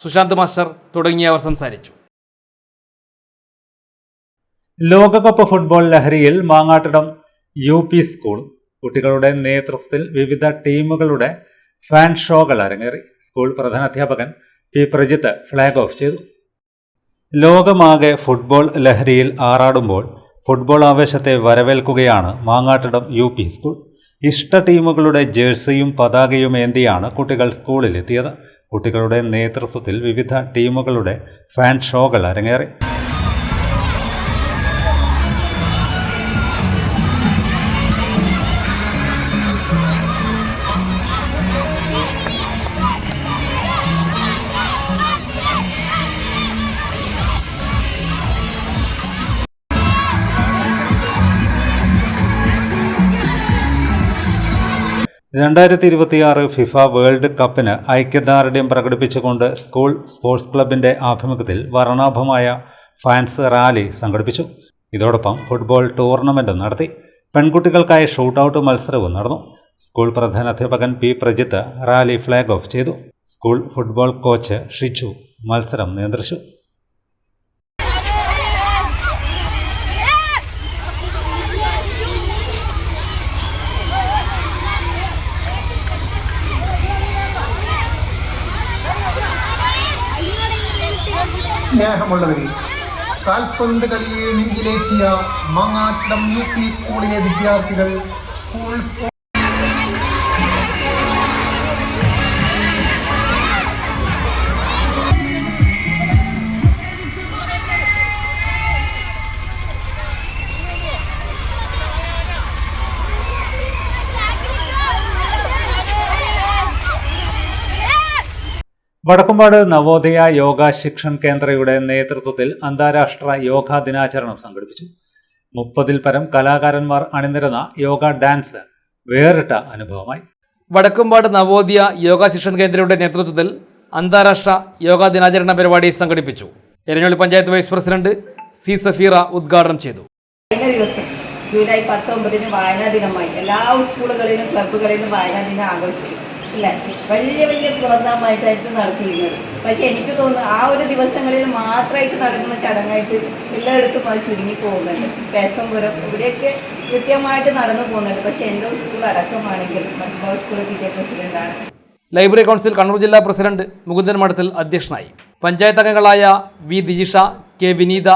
[SPEAKER 2] സുശാന്ത് മാസ്റ്റർ തുടങ്ങിയവർ സംസാരിച്ചു.
[SPEAKER 1] ലോകകപ്പ് ഫുട്ബോൾ ലഹരിയിൽ മാങ്ങാട്ടിടം UP സ്കൂൾ കുട്ടികളുടെ നേതൃത്വത്തിൽ വിവിധ ടീമുകളുടെ ഫാൻ ഷോകൾ അരങ്ങേറി. സ്കൂൾ പ്രധാനാധ്യാപകൻ P പ്രജിത്ത് ഫ്ലാഗ് ഓഫ് ചെയ്തു. ലോകമാകെ ഫുട്ബോൾ ലഹരിയിൽ ആറാടുമ്പോൾ ഫുട്ബോൾ ആവേശത്തെ വരവേൽക്കുകയാണ് മാങ്ങാട്ടിടം UP സ്കൂൾ. ഇഷ്ട ടീമുകളുടെ ജേഴ്സിയും പതാകയും ഏന്തിയാണ് കുട്ടികൾ സ്കൂളിലെത്തിയത്. കുട്ടികളുടെ നേതൃത്വത്തിൽ വിവിധ ടീമുകളുടെ ഫാൻ ഷോകൾ അരങ്ങേറി. 2026 ഫിഫ വേൾഡ് കപ്പിന് ഐക്യദാർഢ്യം പ്രകടിപ്പിച്ചുകൊണ്ട് സ്കൂൾ സ്പോർട്സ് ക്ലബിൻ്റെ ആഭിമുഖ്യത്തിൽ വർണ്ണാഭമായ ഫാൻസ് റാലി സംഘടിപ്പിച്ചു. ഇതോടൊപ്പം ഫുട്ബോൾ ടൂർണമെൻറ്റും നടത്തി. പെൺകുട്ടികൾക്കായി ഷൂട്ടൌട്ട് മത്സരവും നടന്നു. സ്കൂൾ പ്രധാനാധ്യാപകൻ പി പ്രജിത്ത് റാലി ഫ്ലാഗ് ഓഫ് ചെയ്തു. സ്കൂൾ ഫുട്ബോൾ കോച്ച് ഷിച്ചു മത്സരം നിയന്ത്രിച്ചു.
[SPEAKER 20] സ്നേഹമുള്ളവരെ, കാൽപന്ത് കളിയെ നെഞ്ചിലേറ്റിയ മാങ്ങാട്ടിടം UP സ്കൂളിലെ വിദ്യാർത്ഥികൾ സ്കൂൾ
[SPEAKER 1] വടക്കുംപാട് നവോദയ യോഗ ശിക്ഷൺ കേന്ദ്രയുടെ നേതൃത്വത്തിൽ അന്താരാഷ്ട്ര യോഗാ ദിനാചരണം സംഘടിപ്പിച്ചു. 30-ൽ പരം കലാകാരന്മാർ അണിനിരന്ന യോഗ ഡാൻസ് വേറിട്ട അനുഭവമായി.
[SPEAKER 2] വടക്കുംപാട് നവോദയ യോഗ ശിക്ഷൺ കേന്ദ്രയുടെ നേതൃത്വത്തിൽ അന്താരാഷ്ട്ര യോഗാ ദിനാചരണ പരിപാടി സംഘടിപ്പിച്ചു. Eranholi panchayat vice president C Safeera ഉദ്ഘാടനം ചെയ്തു.
[SPEAKER 21] കഴിഞ്ഞ ദിവസം ജൂലൈ 19 വായനാ ദിനമായി എല്ലാ സ്കൂളുകളിലും ക്ലബ്ബുകളിലും വായനാ ദിനം ആഘോഷിച്ചു. ഇല്ല, വലിയ വലിയ പ്രോഗ്രാമായിട്ടായിരുന്നു നടത്തിയിരുന്നത്. പക്ഷെ എനിക്ക് തോന്നുന്നു ആ ഒരു ദിവസങ്ങളിൽ മാത്രമായിട്ട് നടക്കുന്ന ചടങ്ങായിട്ട് എല്ലായിടത്തും അത് ചുരുങ്ങി പോകുന്നുണ്ട്. പേസംപുരം ഇവിടെയൊക്കെ കൃത്യമായിട്ട് നടന്നു പോകുന്നുണ്ട്. പക്ഷെ എൻ്റെ സ്കൂൾ അടക്കമാണെങ്കിൽ മറ്റുള്ള സ്കൂൾ PTA പ്രസിഡന്റാണ്.
[SPEAKER 2] ലൈബ്രറി കൗൺസിൽ കണ്ണൂർ ജില്ലാ പ്രസിഡന്റ് മുകുന്ദൻ മഠത്തിൽ അധ്യക്ഷനായി. പഞ്ചായത്ത് അംഗങ്ങളായ വി ദിജിഷ, കെ വിനീത,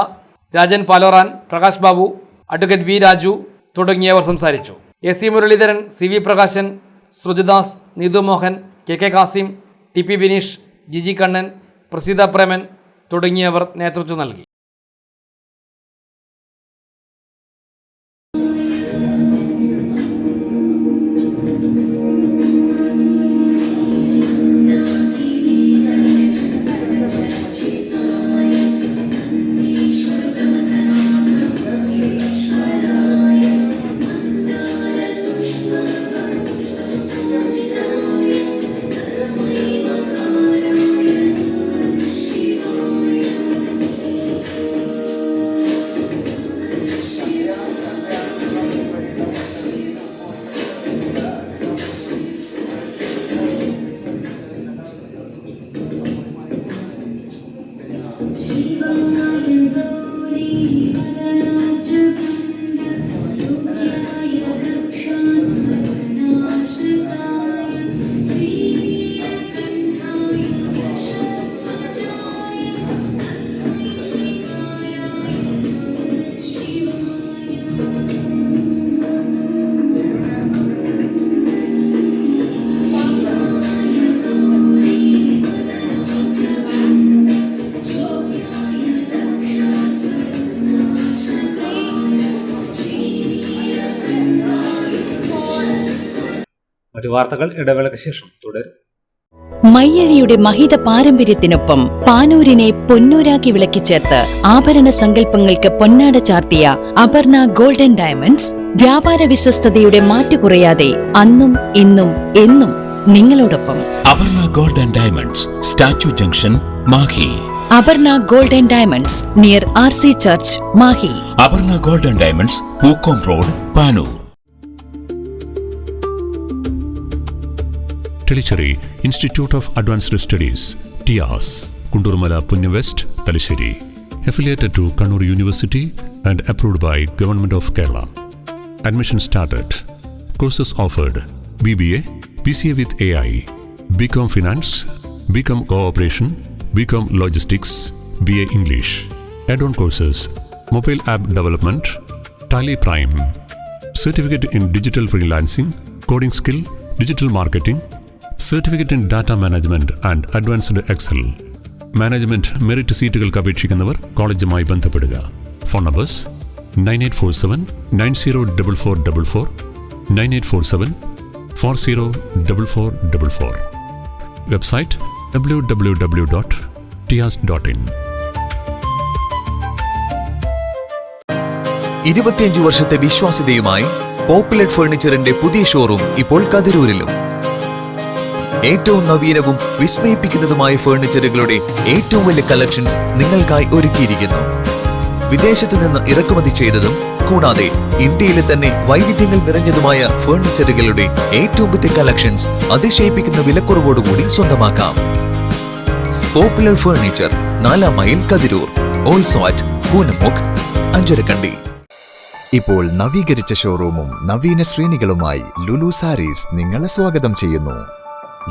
[SPEAKER 2] രാജൻ പാലോറാൻ, പ്രകാശ് ബാബു, അഡ്വക്കേറ്റ് വി രാജു തുടങ്ങിയവർ സംസാരിച്ചു. AC Muraleedharan, CV Prakashan, ശ്രുജിദാസ്, Neethu Mohan, KK Kasim, TP Bineesh, Jiji Kannan, Praseetha Preman തുടങ്ങിയവർ നേതൃത്വം നൽകി.
[SPEAKER 1] മറ്റു വാർത്തകൾ ഇടവേളയ്ക്ക് ശേഷം തുടരും.
[SPEAKER 12] മയ്യഴിയുടെ മഹിത പാരമ്പര്യത്തിനൊപ്പം പാനൂരിനെ പൊന്നൂരാക്കി വിളക്കിച്ചേർത്ത് ആഭരണ സങ്കല്പങ്ങൾക്ക് പൊന്നാട ചാർത്തിയ അപർണ ഗോൾഡൻ ഡയമണ്ട്സ് വ്യാപാര വിശ്വസ്തതയുടെ മാറ്റുകുറയാതെ അന്നും ഇന്നും എന്നും നിങ്ങളോടൊപ്പം.
[SPEAKER 22] Aparna golden diamonds, statue junction, Mahe.
[SPEAKER 12] Aparna golden diamonds near RC church, Mahe.
[SPEAKER 22] Aparna golden diamonds, Pookkom road, Panoor.
[SPEAKER 13] Telicheri Institute of Advanced Studies, TIAS, Kundurmala Punya West, Talicheri. Affiliated to Kannur University and approved by Government of Kerala. Admission started. Courses offered: BBA, BCA with AI, BCom Finance, BCom Cooperation, BCom Logistics, BA English. Add-on courses: Mobile App Development, Tally Prime, Certificate in Digital Freelancing, Coding Skill, Digital Marketing, Certificate in Data Management and Advanced Excel. Management merit സീറ്റുകൾക്ക് അപേക്ഷിക്കുന്നവർ കോളേജുമായി ബന്ധപ്പെടുക. Phone numbers 9847 904444, 9847 404444. Website www.tias.in.
[SPEAKER 14] 25 വർഷത്തെ വിശ്വാസ്യതയുമായി പോപ്പുലർ ഫർണിച്ചറിന്റെ പുതിയ ഷോറൂം ഇപ്പോൾ കതിരൂരിലും. ഏറ്റവും നവീനവും വിസ്മയിപ്പിക്കുന്നതുമായ ഫർണിച്ചറുകളുടെ ഏറ്റവും വലിയ കളക്ഷൻസ് നിങ്ങൾക്കായി ഒരുക്കിയിരിക്കുന്നു. വിദേശത്തു നിന്ന് ഇറക്കുമതി ചെയ്തതും കൂടാതെ ഇന്ത്യയിലെ തന്നെ വൈവിധ്യങ്ങൾ നിറഞ്ഞതുമായ ഫർണിച്ചറുകളുടെ ഏറ്റവും പുതിയ കളക്ഷൻസ് അതിശയിപ്പിക്കുന്ന വിലക്കുറവോടുകൂടി സ്വന്തമാക്കാം. Popular furniture, 4 mile, Kathirur. Also at Koonamukku, Ancharakandy. ഇപ്പോൾ നവീകരിച്ച ഷോറൂമും നവീന ശ്രേണികളുമായി ലുലു സാരീസ് നിങ്ങളെ സ്വാഗതം ചെയ്യുന്നു.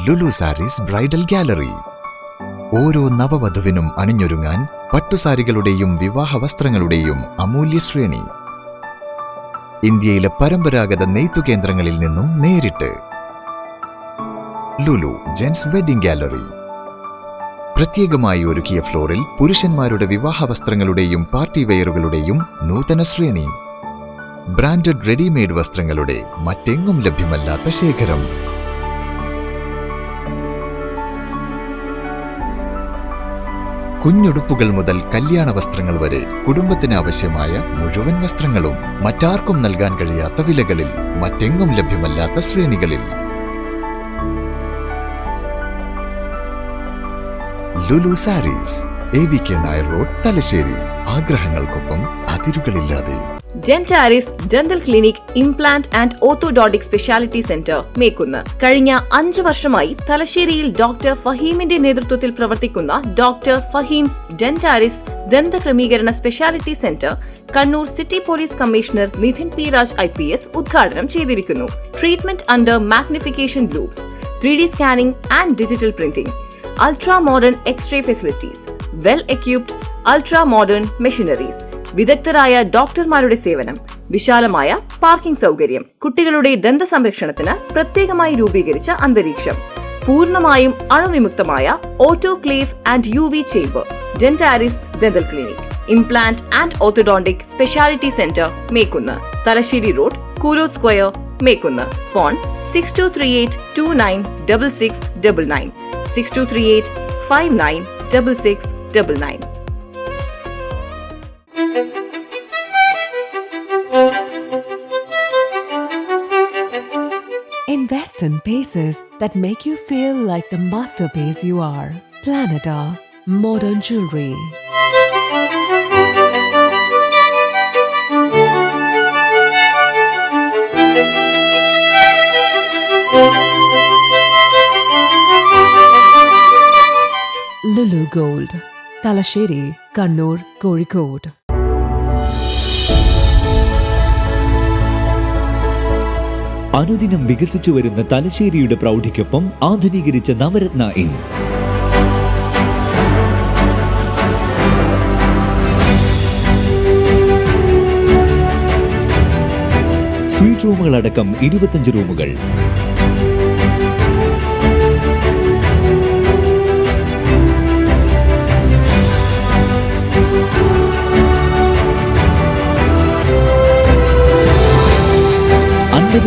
[SPEAKER 14] Lulu Sarees bridal gallery. ഓരോ നവവധുവിനും അണിഞ്ഞൊരുങ്ങാൻ പട്ടുസാരികളുടെയും വിവാഹ വസ്ത്രങ്ങളുടെയും അമൂല്യ ശ്രേണി. ഇന്ത്യയിലെ പരമ്പരാഗത നെയ്ത്തു കേന്ദ്രങ്ങളിൽ നിന്നും നേരിട്ട്. Lulu gents wedding gallery. പ്രത്യേകമായി ഒരുക്കിയ ഫ്ലോറിൽ പുരുഷന്മാരുടെ വിവാഹ വസ്ത്രങ്ങളുടെയും പാർട്ടി വെയറുകളുടെയും നൂതന ശ്രേണി. ബ്രാൻഡഡ് റെഡിമെയ്ഡ് വസ്ത്രങ്ങളുടെ മറ്റെങ്ങും ലഭ്യമല്ലാത്ത ശേഖരം. കുഞ്ഞുടുപ്പുകൾ മുതൽ കല്യാണ വസ്ത്രങ്ങൾ വരെ കുടുംബത്തിന് ആവശ്യമായ മുഴുവൻ വസ്ത്രങ്ങളും മറ്റാർക്കും നൽകാൻ കഴിയാത്ത വിലകളിൽ, മറ്റെങ്ങും ലഭ്യമല്ലാത്ത ശ്രേണികളിൽ. Lulu sarees, AVK Nair road, Thalassery. ആഗ്രഹങ്ങൾക്കൊപ്പം അതിരുകളില്ലാതെ.
[SPEAKER 15] Dentaris dental clinic implant and orthodontic speciality centre Mekkunnu. കഴിഞ്ഞ 5 വർഷമായി തലശ്ശേരിയിൽ ഡോക്ടർ ഫഹീമിന്റെ നേതൃത്വത്തിൽ പ്രവർത്തിക്കുന്ന ഡോക്ടർ ഫഹീംസ് ഡെന്റാരിസ് ദന്തക്രമീകരണ speciality centre Kannur city police commissioner Nidhin P Raj IPS ഉദ്ഘാടനം ചെയ്തിരിക്കുന്നു. Treatment under magnification loupes, 3D scanning and digital printing, ultra modern X-ray facilities, well equipped ultra modern machineries, വിദഗ്ധരായ ഡോക്ടർമാരുടെ സേവനം, വിശാലമായ പാർക്കിംഗ് സൗകര്യം, കുട്ടികളുടെ ദന്ത സംരക്ഷണത്തിന് പ്രത്യേകമായി രൂപീകരിച്ച അന്തരീക്ഷം, പൂർണ്ണമായും അണുവിമുക്തമായ autoclave and UV chamber. Dentaris dental clinic implant and orthodontic speciality centre Mekkunnu, Thalassery road, കൂലോർ square, Mekkunnu. Phone 6238296699, 6238596699.
[SPEAKER 16] Invest in pieces that make you feel like the masterpiece you are. Planeta Modern Jewelry. Lulu Gold, Talasheri, Kannur, Kozhikode.
[SPEAKER 17] അനുദിനം വികസിച്ചു വരുന്ന തലശ്ശേരിയുടെ പ്രൗഢിക്കൊപ്പം ആധുനീകരിച്ച നവരത്ന ഇൻ. സ്വീറ്റ് റൂമുകളടക്കം 25 റൂമുകൾ.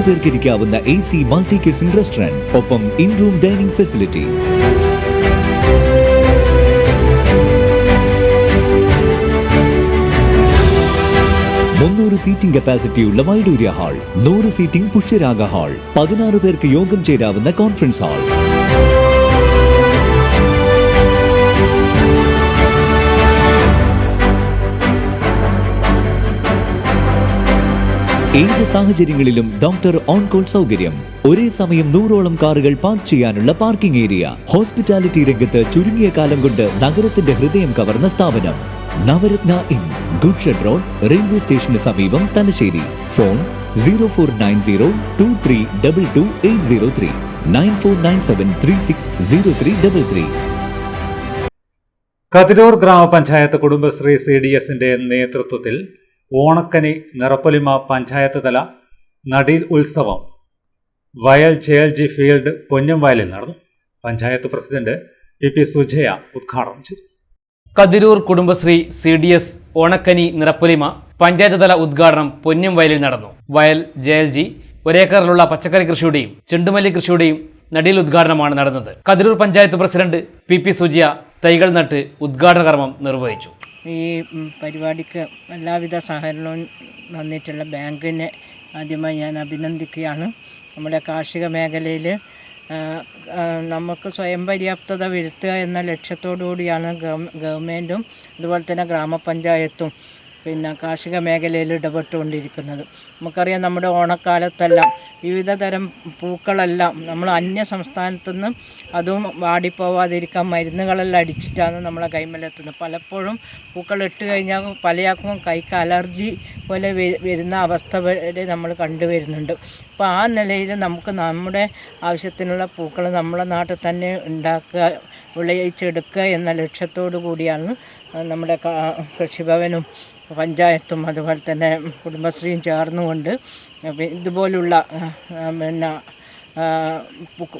[SPEAKER 17] പേർക്ക് ഇരിക്കാവുന്ന AC മൾട്ടി കിച്ചൺ റെസ്റ്റോറന്റ്, ഒപ്പം in room dining facility. Seating കപ്പാസിറ്റിയുള്ള Vaidurya hall, 100 seating Pushyaraga hall, 16 പേർക്ക് യോഗം ചേരാവുന്ന കോൺഫറൻസ് ഹാൾ. ഏത് സാഹചര്യങ്ങളിലും ഡോക്ടർ ഓൺ കോൾ സൗകര്യം. ഒരേ സമയം 100ഓളം കാറുകൾ പാർക്ക് ചെയ്യാനുള്ള പാർക്കിംഗ് ഏരിയ. ഹോസ്പിറ്റാലിറ്റി രംഗത്ത് ചുരുങ്ങിയ കാലം കൊണ്ട് നഗരത്തിന്റെ ഹൃദയം കവർന്ന സ്ഥാപനം Navaratna inn, good shed road, railway സ്റ്റേഷന് സമീപം, തലശ്ശേരി. ഫോൺ 049023228803, 9497360333.
[SPEAKER 1] കതിരൂർ ഗ്രാമപഞ്ചായത്ത് കുടുംബശ്രീ CDSന്റെ നേതൃത്വത്തിൽ ഓണക്കനി നിറപ്പൊലിമ പഞ്ചായത്ത് തല നടീൽ ഉത്സവം വയൽ JLG ഫീൽഡ് പൊന്നംവയലിൽ നടന്നു. പഞ്ചായത്ത് പ്രസിഡന്റ് PP സുജയ ഉദ്ഘാടനം ചെയ്തു.
[SPEAKER 2] കതിരൂർ കുടുംബശ്രീ CDS ഓണക്കനി നിറപ്പൊലിമ പഞ്ചായത്ത് തല ഉദ്ഘാടനം പൊന്നംവയലിൽ നടന്നു. വയൽ JLG ഒരേക്കറിലുള്ള പച്ചക്കറി കൃഷിയുടെയും ചെണ്ടുമല്ലി കൃഷിയുടെയും നടീൽ ഉദ്ഘാടനമാണ് നടന്നത്. കതിരൂർ പഞ്ചായത്ത് പ്രസിഡന്റ് PP സുജയ തൈകൾ നട്ട് ഉദ്ഘാടന കർമ്മം നിർവഹിച്ചു.
[SPEAKER 3] ഈ പരിപാടിക്ക് എല്ലാവിധ സഹകരണവും തന്നിട്ടുള്ള ബാങ്കിന് ആദ്യമായി ഞാൻ അഭിനന്ദിക്കുകയാണ്. നമ്മുടെ കാർഷിക മേഖലയിൽ നമുക്ക് സ്വയം പര്യാപ്തത വരുത്തുക എന്ന ലക്ഷ്യത്തോടു കൂടിയാണ് ഗവൺമെൻറ്റും അതുപോലെ തന്നെ ഗ്രാമപഞ്ചായത്തും കാർഷിക മേഖലയിൽ ഇടപെട്ടുകൊണ്ടിരിക്കുന്നത്. നമുക്കറിയാം, നമ്മുടെ ഓണക്കാലത്തെല്ലാം വിവിധ തരം പൂക്കളെല്ലാം നമ്മൾ അന്യ സംസ്ഥാനത്തു നിന്നും അതും വാടിപ്പോവാതിരിക്കാൻ മരുന്നുകളെല്ലാം അടിച്ചിട്ടാണ് നമ്മളെ കൈമലെത്തുന്നത്. പലപ്പോഴും പൂക്കൾ ഇട്ട് കഴിഞ്ഞാൽ പലയാൾക്കും കൈക്ക് അലർജി പോലെ വരുന്ന അവസ്ഥ വരെ നമ്മൾ കണ്ടുവരുന്നുണ്ട്. അപ്പോൾ ആ നിലയിൽ നമുക്ക് നമ്മുടെ ആവശ്യത്തിനുള്ള പൂക്കൾ നമ്മളെ നാട്ടിൽ തന്നെ ഉണ്ടാക്കുക, വിളയിച്ചെടുക്കുക എന്ന ലക്ഷ്യത്തോടു കൂടിയാണ് നമ്മുടെ കൃഷിഭവനും പഞ്ചായത്തും അതുപോലെ തന്നെ കുടുംബശ്രീയും ചേർന്നുകൊണ്ട് ഇതുപോലുള്ള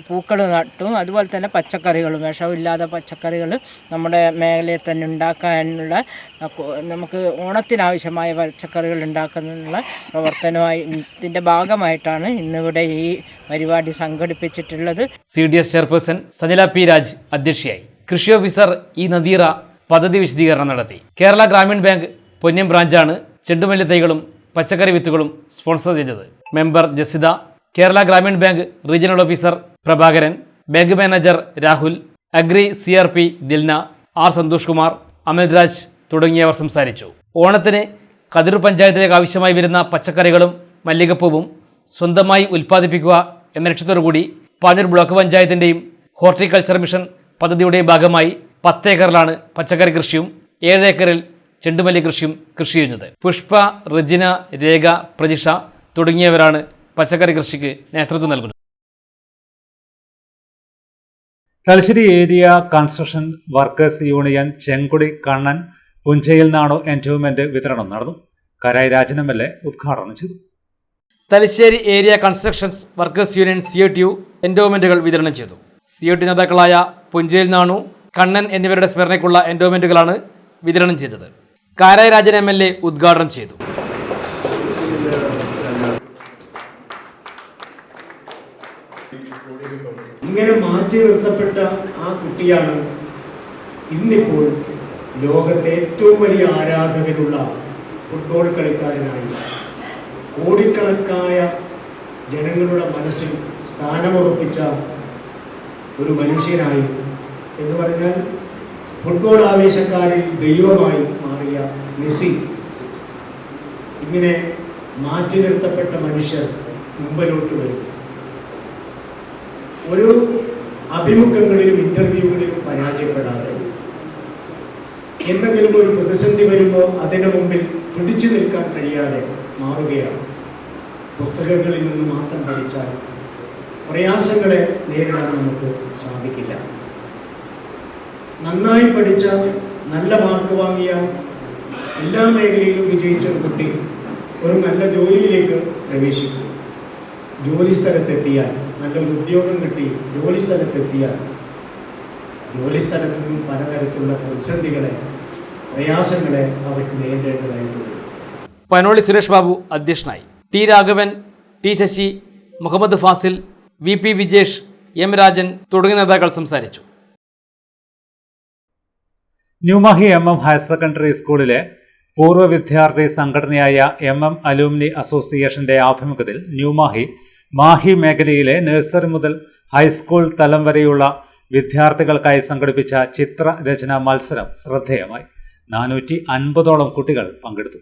[SPEAKER 3] പൂക്കൾ നട്ടും അതുപോലെ തന്നെ പച്ചക്കറികളും വിഷമില്ലാതെ പച്ചക്കറികൾ നമ്മുടെ മേഖലയിൽ തന്നെ ഉണ്ടാക്കാനുള്ള നമുക്ക് ഓണത്തിനാവശ്യമായ പച്ചക്കറികൾ ഉണ്ടാക്കുന്നതിനുള്ള പ്രവർത്തനമായി ഇതിൻ്റെ ഭാഗമായിട്ടാണ് ഇന്നിവിടെ ഈ പരിപാടി സംഘടിപ്പിച്ചിട്ടുള്ളത്.
[SPEAKER 2] CDS chairperson Sanila P Raj അധ്യക്ഷയായി. കൃഷി ഓഫീസർ ഇ നദീറ പദ്ധതി വിശദീകരണം നടത്തി. കേരള ഗ്രാമീൺ ബാങ്ക് പൊന്നം ബ്രാഞ്ചാണ് ചെണ്ടുമല്ലി തൈകളും പച്ചക്കറി വിത്തുകളും സ്പോൺസർ ചെയ്തത്. Member Jasitha, Kerala Grameen bank regional officer Prabhakaran, bank manager Rahul, agri CRP Dilna, R Santhosh Kumar, Amalraj തുടങ്ങിയവർ സംസാരിച്ചു. ഓണത്തിന് കതിരൂർ പഞ്ചായത്തിലേക്ക് ആവശ്യമായി വരുന്ന പച്ചക്കറികളും മല്ലികപ്പൂവും സ്വന്തമായി ഉൽപ്പാദിപ്പിക്കുക എന്ന ലക്ഷ്യത്തോടുകൂടി പാനൂർ ബ്ലോക്ക് പഞ്ചായത്തിൻ്റെയും ഹോർട്ടിക്കൾച്ചർ മിഷൻ പദ്ധതിയുടെയും ഭാഗമായി 10 ഏക്കറിലാണ് പച്ചക്കറി കൃഷിയും 7 ഏക്കറിൽ ചെണ്ടുമല്ലി കൃഷിയും കൃഷി ചെയ്യുന്നത്. പുഷ്പ, റെജിന, രേഖ, പ്രജിഷ തുടങ്ങിയവരാണ് പച്ചക്കറി കൃഷിക്ക് നേതൃത്വം നൽകുന്നത്.
[SPEAKER 1] Thalassery area construction workers union Chenkudi Kannan Punchayil Nanu endowment വിതരണം നടന്നു. കരായി രാജൻ MLA ഉദ്ഘാടനം ചെയ്തു.
[SPEAKER 2] Thalassery area construction workers union COTU എൻഡോവ്മെന്റുകൾ വിതരണം ചെയ്തു. COTU നേതാക്കളായ പുഞ്ചയിൽ നാണു, കണ്ണൻ എന്നിവരുടെ സ്മരണയ്ക്കുള്ള എൻഡോവ്മെന്റുകളാണ് വിതരണം ചെയ്തത്. കാരായി രാജൻ MLA ഉദ്ഘാടനം ചെയ്തു.
[SPEAKER 4] ഇങ്ങനെ മാറ്റി നിർത്തപ്പെട്ട ആ കുട്ടിയാണ് ഇന്നിപ്പോൾ ലോകത്തെ ഏറ്റവും വലിയ ആരാധകരുള്ള ഫുട്ബോൾ കളിക്കാരനായി കോടിക്കണക്കായ ജനങ്ങളുടെ മനസ്സിൽ സ്ഥാനമുറപ്പിച്ച ഒരു മനുഷ്യനായി എന്ന് പറഞ്ഞാൽ ഫുട്ബോൾ ആവേശക്കാരിൽ ദൈവമായി മാറിയ മെസ്സി. ഇങ്ങനെ മാറ്റി നിർത്തപ്പെട്ട മനുഷ്യർ മുമ്പിലോട്ട് വരും. ഒരു അഭിമുഖങ്ങളിലും ഇന്റർവ്യൂകളിലും പരാജയപ്പെടാതെ എന്തെങ്കിലും ഒരു പ്രതിസന്ധി വരുമ്പോൾ അതിന് മുമ്പിൽ പിടിച്ചു നിൽക്കാൻ കഴിയാതെ മാറുകയാണ്. പുസ്തകങ്ങളിൽ നിന്ന് മാത്രം പഠിച്ചാൽ പ്രയാസങ്ങളെ നേരിടാൻ നമുക്ക് സാധിക്കില്ല. നന്നായി പഠിച്ച, നല്ല മാർക്ക് വാങ്ങിയ, എല്ലാ മേഖലയിലും വിജയിച്ച ഒരു കുട്ടി ഒരു നല്ല ജോലിയിലേക്ക് പ്രവേശിക്കും. ജോലി സ്ഥലത്തെത്തിയാൽ, നല്ലൊരു ഉദ്യോഗം കിട്ടി ജോലി സ്ഥലത്തെത്തിയാൽ ജോലി സ്ഥലത്ത് നിന്നും പലതരത്തിലുള്ള പ്രതിസന്ധികളെ, പ്രയാസങ്ങളെ അവർക്ക് നേരിടേണ്ടതായിട്ടുണ്ട്.
[SPEAKER 2] പനോളി സുരേഷ് ബാബു അധ്യക്ഷനായി. T Raghavan, T Sasi, Muhammad Fasil, VP Vijesh, M Rajan തുടങ്ങിയ നേതാക്കൾ സംസാരിച്ചു.
[SPEAKER 1] ന്യൂമാഹി MM ഹയർ സെക്കൻഡറി സ്കൂളിലെ പൂർവ്വ വിദ്യാർത്ഥി സംഘടനയായ MM അലൂമിനി അസോസിയേഷന്റെ ആഭിമുഖ്യത്തിൽ ന്യൂമാഹി, മാഹി മേഖലയിലെ നഴ്സറി മുതൽ ഹൈസ്കൂൾ തലം വരെയുള്ള വിദ്യാർത്ഥികൾക്കായി സംഘടിപ്പിച്ച ചിത്രരചനാ മത്സരം ശ്രദ്ധേയമായി. 450ഓളം കുട്ടികൾ പങ്കെടുത്തു.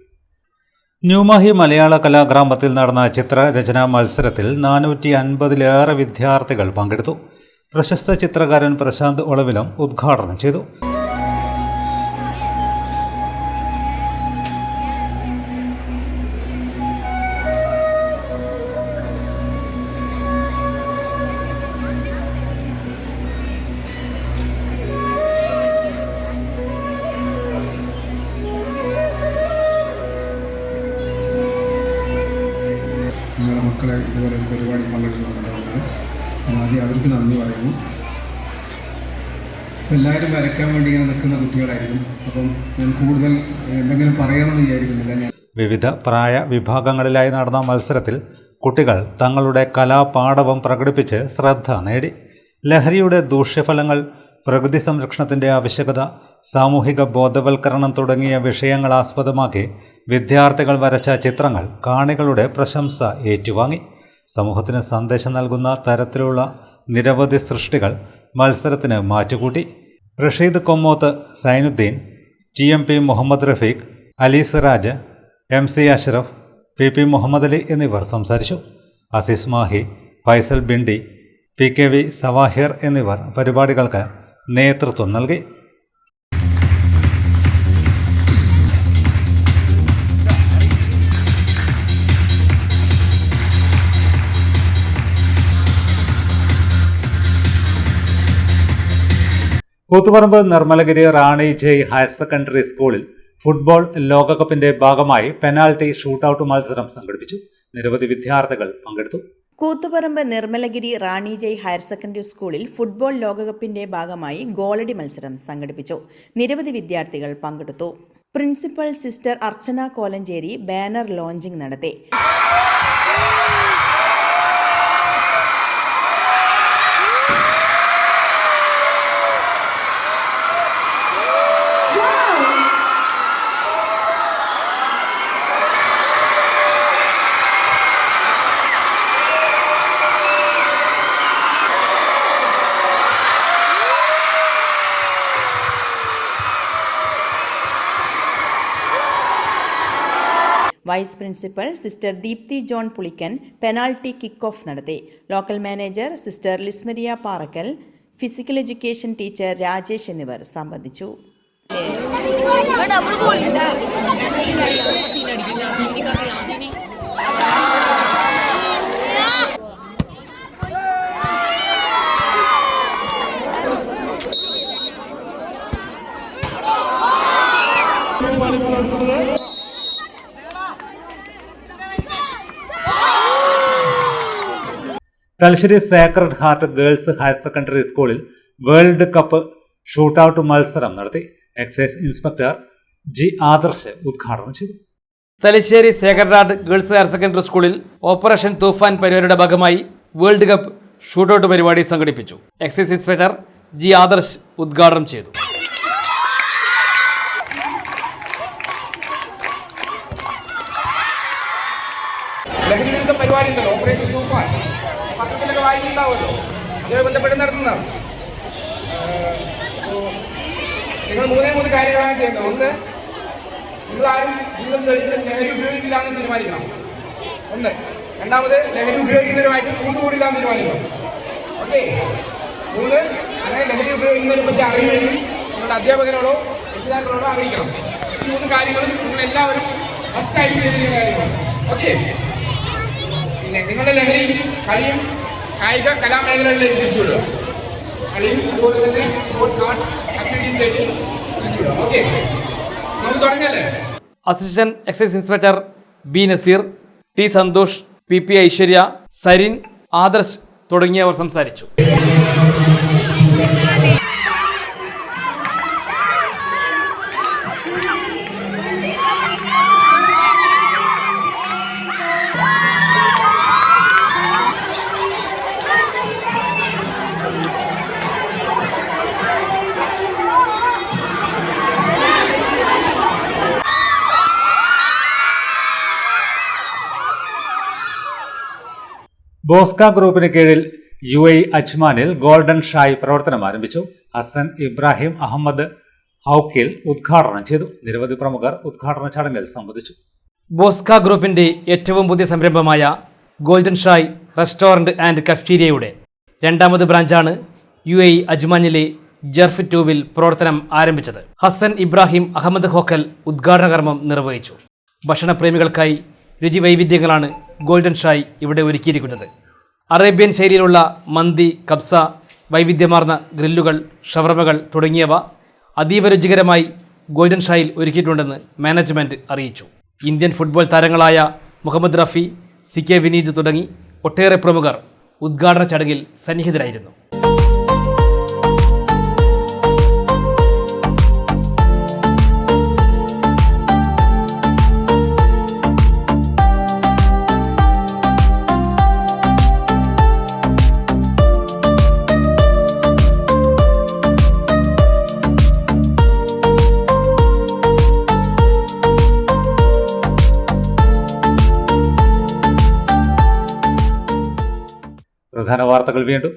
[SPEAKER 1] ന്യൂമാഹി മലയാള കലാഗ്രാമത്തിൽ നടന്ന ചിത്രരചനാ മത്സരത്തിൽ 450-ലേറെ വിദ്യാർത്ഥികൾ പങ്കെടുത്തു. പ്രശസ്ത ചിത്രകാരൻ പ്രശാന്ത് ഒളവിലം ഉദ്ഘാടനം ചെയ്തു.
[SPEAKER 23] ഞങ്ങളുടെ മക്കളെ ഇതുപോലെ ഒരു പരിപാടി പങ്കെടുക്കുന്നുണ്ടാവുന്നത് ആദ്യം അവർക്ക് നന്ദി പറയുന്നു. എല്ലാവരും വരയ്ക്കാൻ വേണ്ടി ഇങ്ങനെ നിൽക്കുന്ന കുട്ടികളായിരിക്കും. അപ്പം ഞാൻ കൂടുതൽ എന്തെങ്കിലും പറയണമെന്ന് വിചാരിക്കുന്നില്ല.
[SPEAKER 1] വിവിധ പ്രായ വിഭാഗങ്ങളിലായി നടന്ന മത്സരത്തിൽ കുട്ടികൾ തങ്ങളുടെ കലാപാടവം പ്രകടിപ്പിച്ച് ശ്രദ്ധ നേടി. ലഹരിയുടെ ദൂഷ്യഫലങ്ങൾ പ്രകൃതി സംരക്ഷണത്തിൻ്റെ ആവശ്യകത, സാമൂഹിക ബോധവൽക്കരണം തുടങ്ങിയ വിഷയങ്ങൾ ആസ്പദമാക്കി വിദ്യാർത്ഥികൾ വരച്ച ചിത്രങ്ങൾ കാണികളുടെ പ്രശംസ ഏറ്റുവാങ്ങി. സമൂഹത്തിന് സന്ദേശം നൽകുന്ന തരത്തിലുള്ള നിരവധി സൃഷ്ടികൾ മത്സരത്തിന് മാറ്റുകൂട്ടി. Rasheed കൊമ്മോത്ത്, Zainuddin, TMP Muhammad Rafeeq, Ali Siraj, MC Ashraf, PP Muhammad Ali എന്നിവർ സംസാരിച്ചു. അസീസ് മാഹി, ഫൈസൽ ബിണ്ടി, PKV സവാഹിർ എന്നിവർ പരിപാടികൾക്ക് നേതൃത്വം നൽകി. കൂത്തുപറമ്പ് നിർമ്മലഗിരി റാണി ജയ് ഹയർ സെക്കൻഡറി സ്കൂളിൽ ഫുട്ബോൾ ലോകകപ്പിന്റെ ഭാഗമായി പെനാൽറ്റി ഷൂട്ടൌട്ട് മത്സരം സംഘടിപ്പിച്ചു. നിരവധി വിദ്യാർത്ഥികൾ പങ്കെടുത്തു.
[SPEAKER 5] കൂത്തുപറമ്പ് നിർമ്മലഗിരി റാണി ജയ് ഹയർ സെക്കൻഡറി സ്കൂളിൽ ഫുട്ബോൾ ലോകകപ്പിന്റെ ഭാഗമായി ഗോളടി മത്സരം സംഘടിപ്പിച്ചു. നിരവധി വിദ്യാർത്ഥികൾ പങ്കെടുത്തു. Principal sister Archana Kolenchery banner launching നടത്തി. Vice principal sister Deepthi John Pulickan penalty kick off നടത്തി. Local manager sister Lismaria Parackal, physical education teacher Rajesh എന്നിവർ സംബന്ധിച്ചു.
[SPEAKER 1] Thalassery sacred heart girls higher secondary സ്കൂളിൽ വേൾഡ് കപ്പ് ഷൂട്ടൌട്ട് മത്സരം നടത്തി. Excise inspector G. ആദർശ് ഉദ്ഘാടനം ചെയ്തു.
[SPEAKER 2] Thalassery sacred heart girls higher secondary സ്കൂളിൽ ഓപ്പറേഷൻ തൂഫാൻ പരിപാടിയുടെ ഭാഗമായി വേൾഡ് കപ്പ് ഷൂട്ടൌട്ട് പരിപാടി സംഘടിപ്പിച്ചു. Excise inspector G. ആദർശ് ഉദ്ഘാടനം ചെയ്തു.
[SPEAKER 6] പരിപാടി ഉണ്ടല്ലോ, ഓപ്പറേഷൻ തൂഫാൻ, പത്രത്തിലൊക്കെ വായിക്കുന്നുണ്ടാവുമല്ലോ, അതുമായി ബന്ധപ്പെട്ട് നടത്തുന്നതാണ്. നിങ്ങൾ 3 കാര്യങ്ങളാണ് ചെയ്യുന്നത്. ഒന്ന്, നിങ്ങളാരും ജീവിതത്തിൽ ലഹരി ഉപയോഗിക്കില്ല എന്ന് തീരുമാനിക്കണം. ഒന്ന്. രണ്ടാമത്, ലഹരി ഉപയോഗിക്കുന്നവരുമായിട്ട് കൂട്ടുകൂടില്ലാന്ന് തീരുമാനിക്കണം. ഓക്കെ. 3, അങ്ങനെ ലഹരി ഉപയോഗിക്കുന്നതിനെ പറ്റി അറിയുമെങ്കിൽ നിങ്ങളുടെ അധ്യാപകരോടോ രക്ഷിതാക്കളോടോ അറിയിക്കണം. ഈ 3 കാര്യങ്ങളും നിങ്ങളെല്ലാവരും ഫസ്റ്റായിട്ട് ചെയ്തിരിക്കുന്ന കാര്യമാണ്. ഓക്കെ. പിന്നെ നിങ്ങളുടെ ലഹരി കളിയും കായിക കലാമേഖലകളിലേക്ക് തിരിച്ചുവിടുക. കളിയും അതുപോലെ തന്നെ ആക്ടിവിറ്റീസിലേക്ക് തിരിച്ചുവിടുക. ഓക്കെ, നമുക്ക് തുടങ്ങല്ലേ?
[SPEAKER 2] Assistant excise inspector B. Naseer, T. Santhosh, PP Aishwarya, Sarin, Adarsh തുടങ്ങിയവർ സംസാരിച്ചു.
[SPEAKER 1] ബോസ്ക ഗ്രൂപ്പിന് കീഴിൽ UAE അജ്മാനിൽ ഗോൾഡൻ ഷായ് പ്രവർത്തനം ആരംഭിച്ചു. ഹസൻ ഇബ്രാഹിം അഹമ്മദ് ഹൗക്കിൽ ഉദ്ഘാടനം ചെയ്തു. നിരവധി പ്രമുഖർ ഉദ്ഘാടന ചടങ്ങിൽ സംബന്ധിച്ചു.
[SPEAKER 2] ബോസ്ക ഗ്രൂപ്പിന്റെ ഏറ്റവും പുതിയ സംരംഭമായ golden Shai restaurant and കഫ്റ്റീരിയയുടെ 2ാമത് ബ്രാഞ്ചാണ് UAE അജ്മാനിലെ Jurf 2-വിൽ പ്രവർത്തനം ആരംഭിച്ചത്. ഹസൻ ഇബ്രാഹിം അഹമ്മദ് ഹോക്കൽ ഉദ്ഘാടന കർമ്മം നിർവഹിച്ചു. ഭക്ഷണപ്രേമികൾക്കായി രുചി വൈവിധ്യങ്ങളാണ് ഗോൾഡൻ ഷായ് ഇവിടെ ഒരുക്കിയിരിക്കുന്നത്. അറേബ്യൻ ശൈലിയിലുള്ള മന്തി, കബ്സ, വൈവിധ്യമാർന്ന ഗ്രില്ലുകൾ, ഷവർമകൾ തുടങ്ങിയവ അതീവ രുചികരമായി ഗോൾഡൻ ഷായിൽ ഒരുക്കിയിട്ടുണ്ടെന്ന് മാനേജ്മെൻറ്റ് അറിയിച്ചു. ഇന്ത്യൻ ഫുട്ബോൾ താരങ്ങളായ മുഹമ്മദ് റഫി, CK വിനീത് തുടങ്ങി ഒട്ടേറെ പ്രമുഖർ ഉദ്ഘാടന ചടങ്ങിൽ സന്നിഹിതരായിരുന്നു.
[SPEAKER 1] പ്രധാന വാർത്തകൾ വീണ്ടും.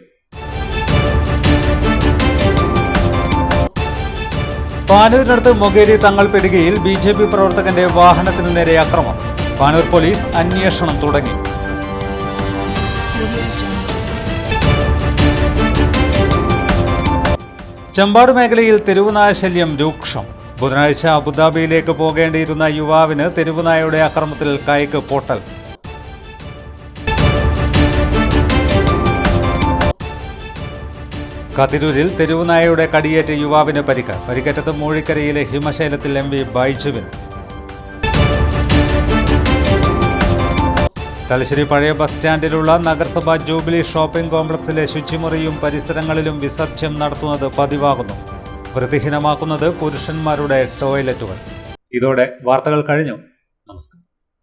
[SPEAKER 1] പാനൂരിനടുത്ത് മൊകേരി തങ്ങൾപിടികയിൽ BJP പ്രവർത്തകന്റെ വാഹനത്തിന് നേരെ അക്രമം. പാനൂർ പോലീസ് അന്വേഷണം തുടങ്ങി. ചമ്പാട് മേഖലയിൽ തെരുവുനായ ശല്യം രൂക്ഷം. ബുധനാഴ്ച അബുദാബിയിലേക്ക് പോകേണ്ടിയിരുന്ന യുവാവിന് തെരുവുനായയുടെ അക്രമത്തിൽ കൈക്ക് പൊട്ടൽ. കതിരൂരിൽ തെരുവുനായയുടെ കടിയേറ്റ് യുവാവിന് പരിക്ക്. പരിക്കേറ്റത് മൂഴിക്കരയിലെ ഹിമശൈലത്തിൽ MV ബൈജുവിന്. തലശ്ശേരി പഴയ ബസ് സ്റ്റാൻഡിലുള്ള നഗരസഭാ ജൂബിലി ഷോപ്പിംഗ് കോംപ്ലക്സിലെ ശുചിമുറിയും പരിസരങ്ങളിലും വിസർജ്യം നടത്തുന്നത് പതിവാകുന്നു. വൃത്തിഹീനമാക്കുന്നത് പുരുഷന്മാരുടെ ടോയ്ലറ്റുകൾ. ഇതോടെ വാർത്തകൾ കഴിഞ്ഞു. നമസ്കാരം.